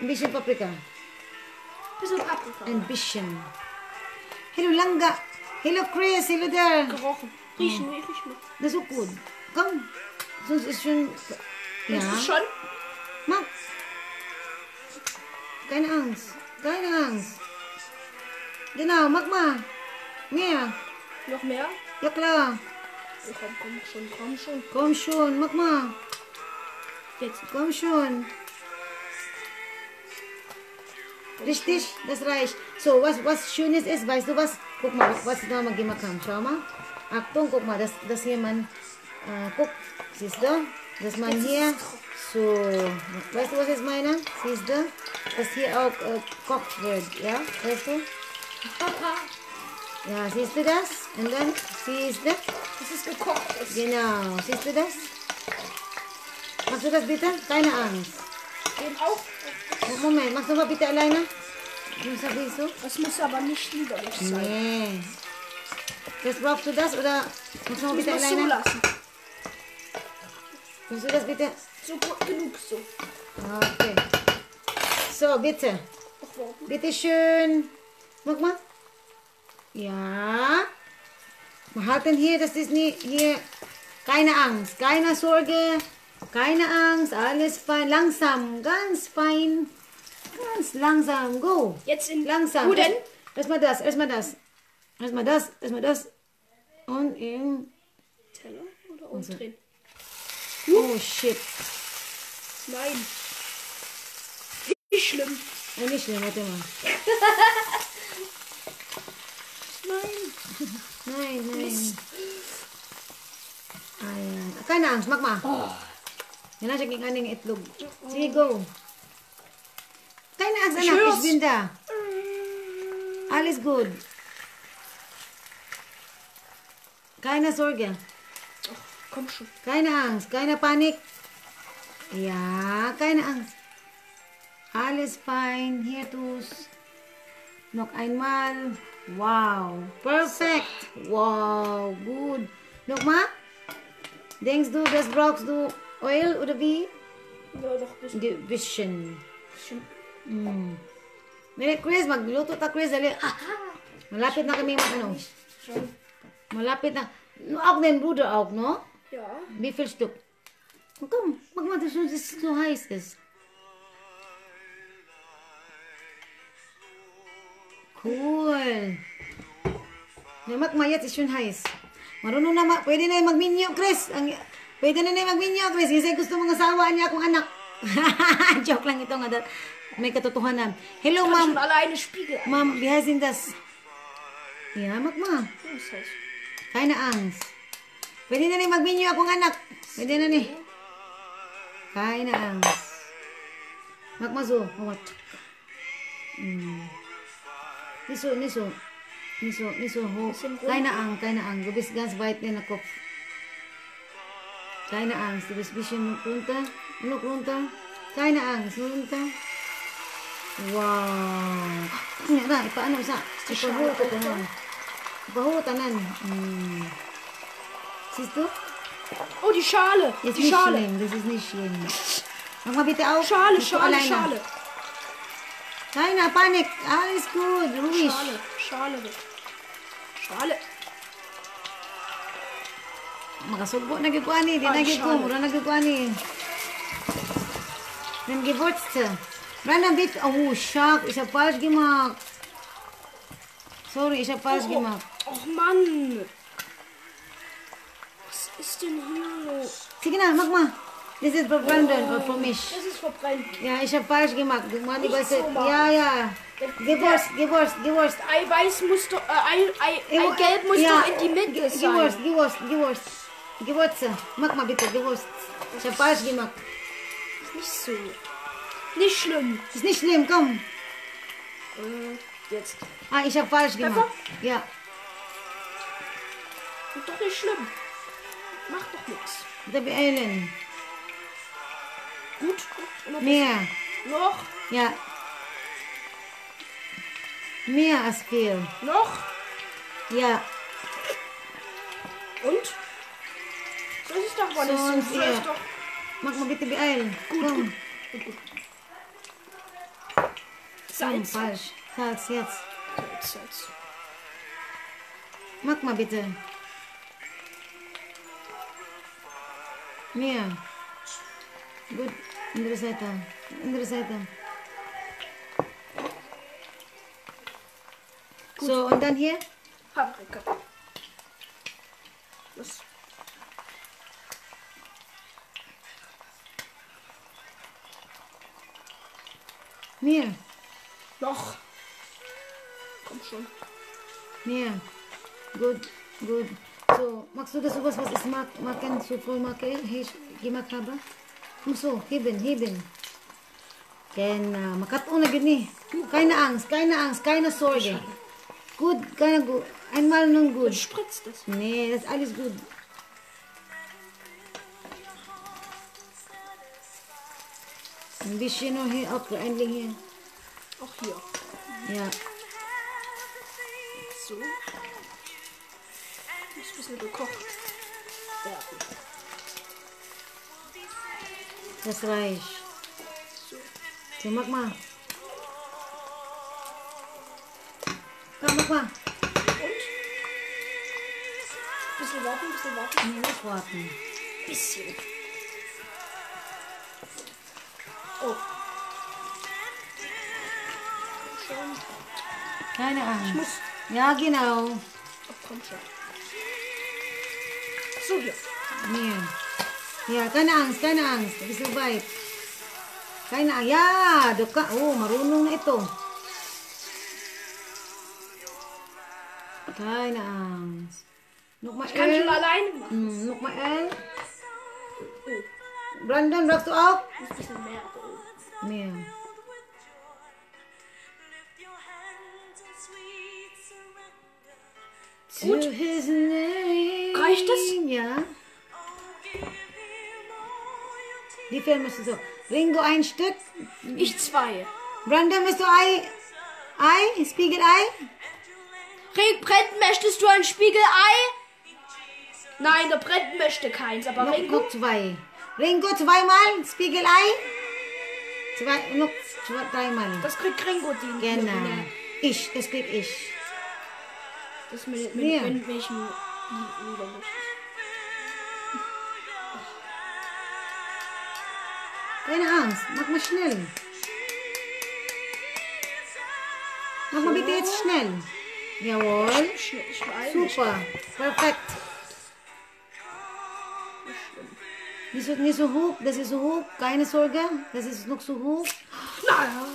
Ein bisschen Paprika. Bisschen Paprika. Ein bisschen. Hello, Langga. Hello, Chris. Hello there. Gerochen. Riechen, riech mal. Das ist so gut. Komm. Sonst ist schon... Ja. Ist es schon? Mach. Keine Angst. Genau, mach mal. Mehr. Noch mehr? Ja, klar. Oh, komm schon. Komm schon, mach mal. Jetzt. Komm schon. Richtig, das reicht. So, was Schönes ist, weißt du was? Guck mal, was ich da mal gemacht habe. Schau mal. Achtung, guck mal, das hier man, guck, siehst du? Das man hier, so, weißt du, was ich meine? Siehst du? Dass hier auch gekocht wird, ja? Weißt du? Ja, siehst du das? Und dann, siehst du? Dass es gekocht ist. Genau, siehst du das? Machst du das bitte? Keine Angst. Den auch. Moment, machst du mal bitte alleine? Sagst du? Das muss aber nicht widerlich sein. Nee. Das brauchst du das oder machst du mal bitte Muss man alleine? zulassen. Machst du das bitte? So gut genug so. Okay. So, bitte. Ach, warum? Bitte schön. Mach mal. Ja. Wir halten hier, das ist nicht hier. Keine Angst, keine Sorge. Keine Angst, alles fein. Langsam, ganz fein. Ganz langsam. Go. Jetzt in... Langsam. Wo denn? Erstmal das. Erstmal das. Und in... Teller oder umdrehen? Oh, shit. Nein. Nicht schlimm. Ja, nicht schlimm, warte mal. Nein. Ayan. Keine Angst, mach mal. Yan na siya king aning itlog. Sige, go. Keine Angst, Ich anak. hör's. Ich bin da. Alles gut. Keine Sorge. Komm schon. Keine Angst, keine Panik. Ja, keine Angst. Alles fein. Hier tu's. Noch einmal. Wow. Perfekt. Wow, gut. Nochmal. Denkst du, das brauchst du Oil oder wie? Ja, doch ein bisschen. Bisschen. bisschen. Dali, Chris, magluto ta, Chris. Dali. Malapit na kami ano. Schon. Malapit na. Auch dein Bruder auch, no? Ja. Wie viel Stück? Oh, komm, mach mal, dass es so heiß ist. Cool. Ja, mach mal, jetzt ist schon heiß. Marunong na, pwede na magminyo, Chris. Pwede na magminyo, Chris. Kasi gusto mong asawa niya akong anak. Joke lang ito nga. May katotohanan. Hello, Kann Ma'am. schon alleine Spiegel ein. Ma'am, wie heißt denn das? Ja, magma. Das heißt, Keine Angst. Pwede na ni mag-menu akong anak. Pwede na ni. Keine Angst. Magma so. What? Niso. Ho. Keine Angst. Du bist ganz weit in der Kopf. Keine Angst. Du bist ein bisschen runter. Noch runter. Keine Angst. Runter. Wow. Nga na, ipaano sa? Ipahuta tanan. Siehst du? oh, die Schale. Ist Die nicht Schale. schlimm, das ist nicht schlimm. Mach mal bitte auf. Schale, Bist du Schale, alleine? Schale. Keiner Panik, alles gut, ruhig. Schale, Schale weg. Schale. Makasugbo na gikuan ni, di na Ay, gikuan, schade. mura na gikuan ni. Dann Gewürze. Brandon, bitte, oh, Schock, ich hab falsch gemacht. Sorry, ich hab falsch gemacht. Oh Mann. Was ist denn hier? Sige na, mach mal. This is for Brandon or for mich. Das ist verbrennt. Ja, ich hab falsch gemacht. Du machst die Nicht Beste. so machen. Ja. Gewurst. Eiweiß muss doch, Eigelb muss doch in die Mitte sein. Gewürze. Mach mal bitte, Gewürz. Ich hab falsch gemacht. Nicht so. Nicht schlimm. Ist nicht schlimm, komm. Jetzt. Ah, ich hab falsch gemacht. Ja. Ist doch nicht schlimm. Macht doch nichts. Bitte beeilen. Gut. Und Mehr. noch. Ja. Mehr als viel. Noch. Ja. Und? So ist es doch, Wannes. So und So ist hier. doch. Mach mal bitte beeilen. Komm. Komm, Salz. falsch. Salz, jetzt. Salz. Mach mal bitte. Mehr. Gut. Andere Seite. Andere Seite. So, und dann hier? Paprika. Was? Mehr. Noch. Komm schon. Mehr. Gut. So, magst du das sowas, was ich machen, so voll gemacht habe? So, heben. Genau, makatun na gini. Keine Angst, keine Sorge. Gut, einmal nun gut. Spritzt das. Nee, das ist alles gut. Ein bisschen noch hier, auch endlich hier. Auch hier. Ja. So. Muss ein bisschen gekocht werden. Das reicht. So, mach mal. Komm, mach mal. Und? Bisschen warten. Nee, nicht warten. Bisschen. Oh. Schon. Keine Angst. muss. Ja, genau. Ach, komm schon. So, hier. Mehr. Ja, keine Angst. Du bist so weit. Keine Angst. Ja, marunong na ito. Keine Angst. Nochmal Ich kann schon alleine machen. Nochmal. Brandon, brauchst du auch? Ein bisschen mehr. Mehr. Gut. To his name. Reicht das? Ja. Wie viel möchtest du? Ringo ein Stück. Ich 2. Brandon, möchtest du Ei? Spiegelei? Brent, möchtest du ein Spiegelei? Nein, der Brent möchte keins, aber Ringo. Noch 2. Ringo zweimal, Spiegelei. Noch 3-mal. Das kriegt Ringo die. Genau. Das krieg ich. Das mit Ja. welchem Lieder möchtest. Keine Angst, mach mal schnell. Mach mal bitte jetzt schnell. Jawohl. Ich beeil mich. Super. Perfekt. Nicht so hoch, das ist so hoch, keine Sorge, das ist noch so hoch. Naja.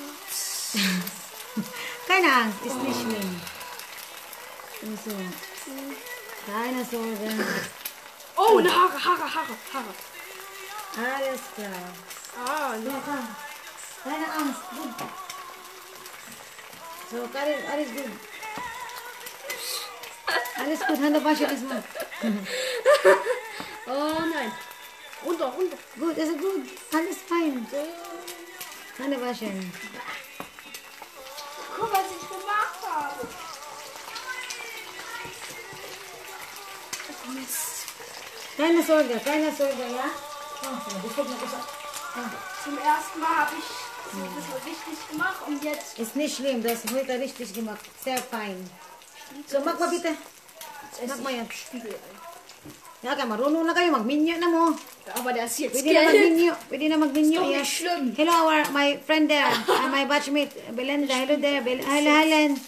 Keine Angst, ist nicht schlimm. So. Keine Sorge. Oh, eine Haare. Alles klar. Ah, So, ne. komm. Keine Angst, gut. So, alles gut. Alles gut, Hände waschen erstmal. Oh nein. Runter. Gut, ist gut. Alles fein. So. Hände waschen. Guck, was ich gemacht habe. Mist. Keine Sorge, ja? Oh, das wird noch gesagt. Zum ersten Mal habe ich so ein bisschen richtig gemacht und jetzt Ist nicht schlimm, das ist heute richtig gemacht. Sehr fein. So, mach mal bitte. Mach mal jetzt. Spiegel ein. Ja, kaya marunong na kayo. Mag-minyo na mo. Aber der ist jetzt Pwede na gelb. mag-minyo. Pwede na mag-minyo. Ist doch Yeah. nicht schlimm. Hello, my friend there. My batchmate, Belinda. Hello there. Hello, Helen.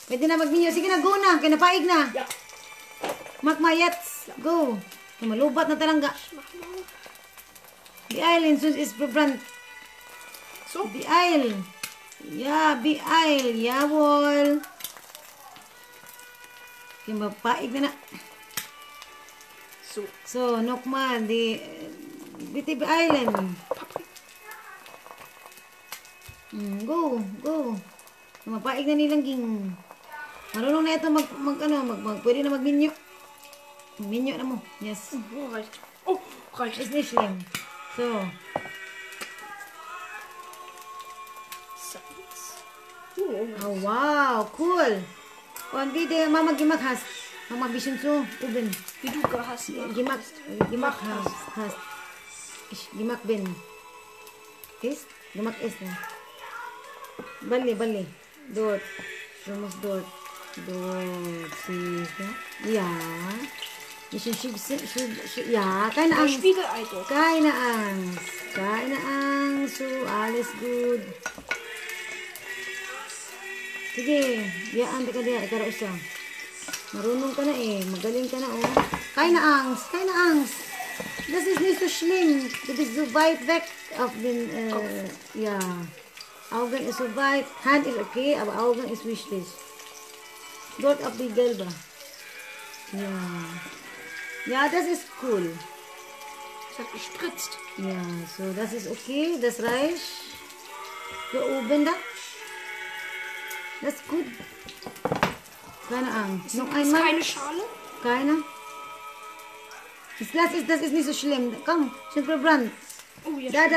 Pwede na mag-minyo. Sige na, go na. Kaya napaig na. Ja. Mach mal jetzt. Go. Kaya malubat na talaga. Die Island sonst ist verbrannt. So. Die Isle. Ja, die Isle. Jawohl. Kaya mapaig na na. So. So, nochmal, die Bitib Island. Go. Mapaig na nilang ging. Marunong na ito pwede na magminyo. Minyo na mo. Yes. Oh, reicht. Oh, reicht. Ist nicht schlimm. So. Oh, wow, cool. Und wie der Mama gemacht hast. Mama bisschen so oben. Wie du hast. Gemacht hast. Ich gemacht bin. Ist? Gemacht ist na. Bali. Dort. Du musst dort. Siehst du? Ja. Ja, keine Ein Angst. Spiegelei dort. Keine Angst. So, alles gut. Sige, biyaan ka diya, ikaw usa. Marunong ka na eh, magaling ka na oh. Keine Angst. Das ist nicht so schlimm. Du bist so weit weg auf den, ja. Augen ist so weit, Hand ist okay, aber Augen ist wichtig. Dort auf die gelbe. Ja. Ja, das ist cool. Es hat gespritzt. Ja, so, das ist okay, das reicht. Für oben da. Das ist gut. Keine Angst. Noch Ist einmal. keine Schale? Keine. Das ist nicht so schlimm. Komm, schon verbrannt. Oh, ja. Da.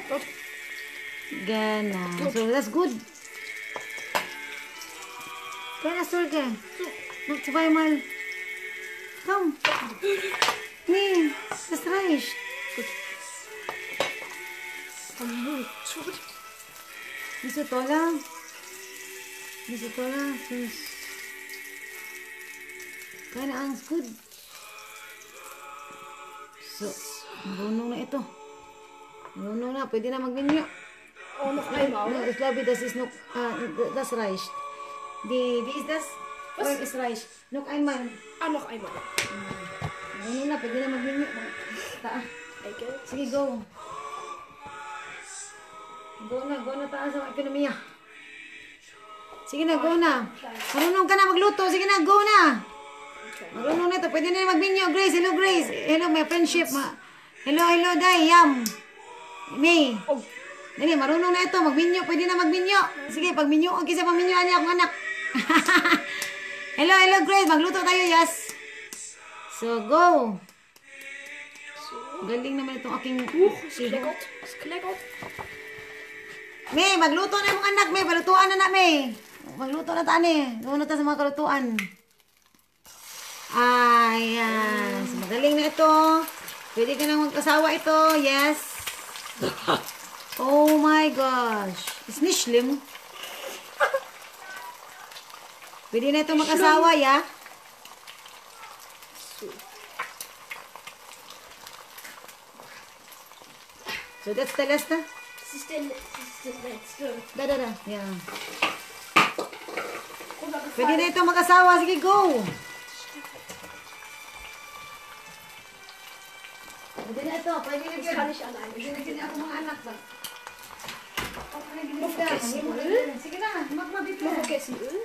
Dort. Genau. So, das ist gut. Keine Sorge. Noch zweimal. Komm. Nee, das reicht. Zurück. Nicht so toller. Keine Angst, gut. So, marunong na ito. Marunong na, pwede na magminyo. Oh, noch einmal. No, ich glaube, das ist noch, das reicht. Wie ist das? Was? Es reicht. Noch einmal. Ah, noch einmal. Marunong na, pwede na magminyo. Ecke. Sige, go. Go na taas ang ekonomiya. Sige na, go na. Marunong ka na magluto. Sige na, go na. Marunong na ito. Pwede na magminyo. Grace, hello Grace. Hello, my friendship. Hello, Day. Yam. May. Oh. Dali, marunong na ito. Magminyo. Pwede na magminyo. Sige, pag minyo. Okay, sa paminyoan niya akong anak. Hello, Grace. Magluto tayo, yes. So, go. Galing naman itong aking Es kleckert. May, magluto na yung anak, May. Palutuan na na, May. Magluto na tani. Doon na ta sa mga kalutuan. Ayan. So, magaling na ito. Pwede ka nang magkasawa ito. Yes. Oh my gosh. Ist nicht schlimm. Pwede na ito magkasawa, ya? So, that's the last na? Das ist der letzte. Da. Ja. Pwede na ito mag-asawa. Sige, go. pwede na Das yun. kann ich alleine. Pwede na yun ako mga anak ba? Vergessen Öl. Sige na, magmabit Noch na. vergessen Öl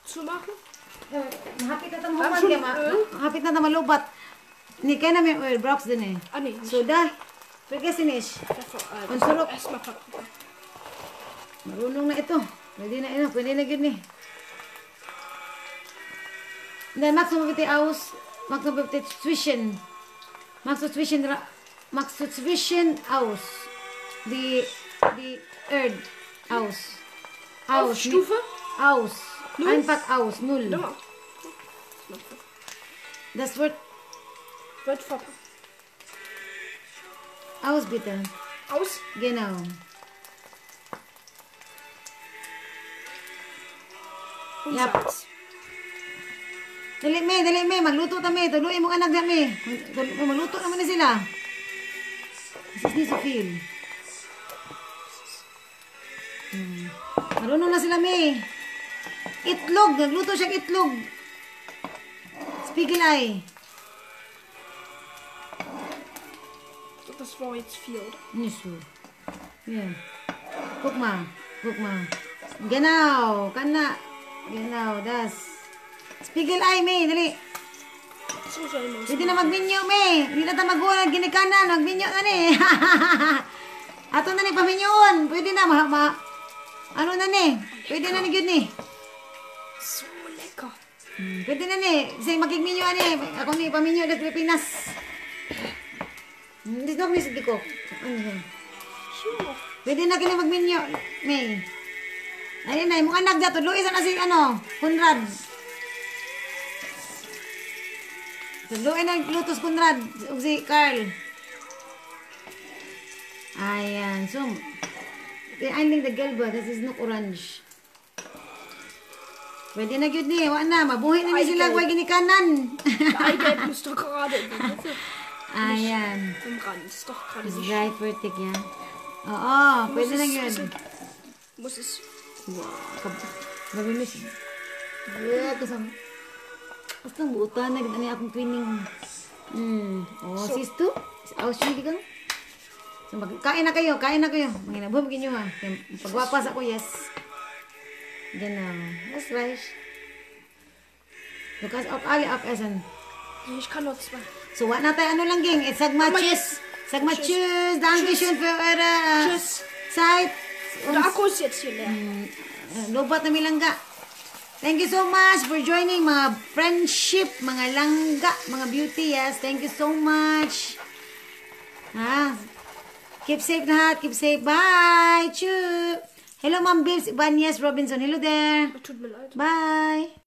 zu machen. Hapit na tamo Haben human schon kaya Öl? hapit na tamo lubat. Ni kaya na may oil brox din eh. Ah, nee, nicht. So dah, vergessen ich. Davor, Und zurück. erstmal Paprika. Marunong na ito. Pwede na yun eh. Dann magst du bitte aus, magst du bitte zwischen aus. Die Erd aus. Aus. Stufe? Aus. Null? Einfach aus. Null. Ja. Das wird Wird verpackt. aus bitte. Aus. Genau. Und Yep. Salz. Dali me, magluto ta me, tuluin mong anak na me. Magluto naman na sila. This is nicht so viel. Marunong na sila me. Itlog, nagluto siyang itlog. Spiegelei. Das war jetzt 4, oder? Nicht so. Ja. Guck mal. Genau, Genau, das. Spiegelei me, dali. So soll man es Pwede na magminyo, me. Hindi na ta mag-uwan, ginikanan. Magminyo na ni. Ato na ni, paminyoon. Pwede na, ano na ni. Pwede na ni, yun ni. so lecker. Pwede na ni. Kasi magigminyo ni. Ako ni, paminyo na Pilipinas. Hindi ko, miss, di ko. Ano yan? Hier. Pwede na kini magminyo, me. Ayun na, mong anak dyan. Tuluisan na si, Conrad. Tuluin na lutos Conrad. O si Carl. Ayan. So, einling the gelba. Das ist noch orange. Pwede na yun ni. Wala na. Mabuhay na ni sila. Huwag ginikanan. Eigelb muss doch gerade in der Mitte. Ayan. Im Rand. Ist doch gerade Das ist nicht. dry fertig, ja. Oo. Pwede na yun. Muss es. Mabilis. Basta buta na gani akong cleaning. Oh, sis tu. Ausyon ka. So kain na kayo. Manginabom kinyo ha. Pagwapas ako, yes. Genau. Das reicht. Du kannst auch alle aufessen. Ich kann nur 2. So, wat na tayo lang ging. Sag mal tschüss. Dankeschön für eure Tschüss. Zeit. Der Akku ist jetzt hier leer. Lobat na milangga. Thank you so much for joining mga friendship, mga langga, mga beauty, yes. Thank you so much. Keep safe lahat. Keep safe. Bye. Choo. Hello, Ma'am Bills Ibanez Robinson. Hello there. Tut mir leid. Bye.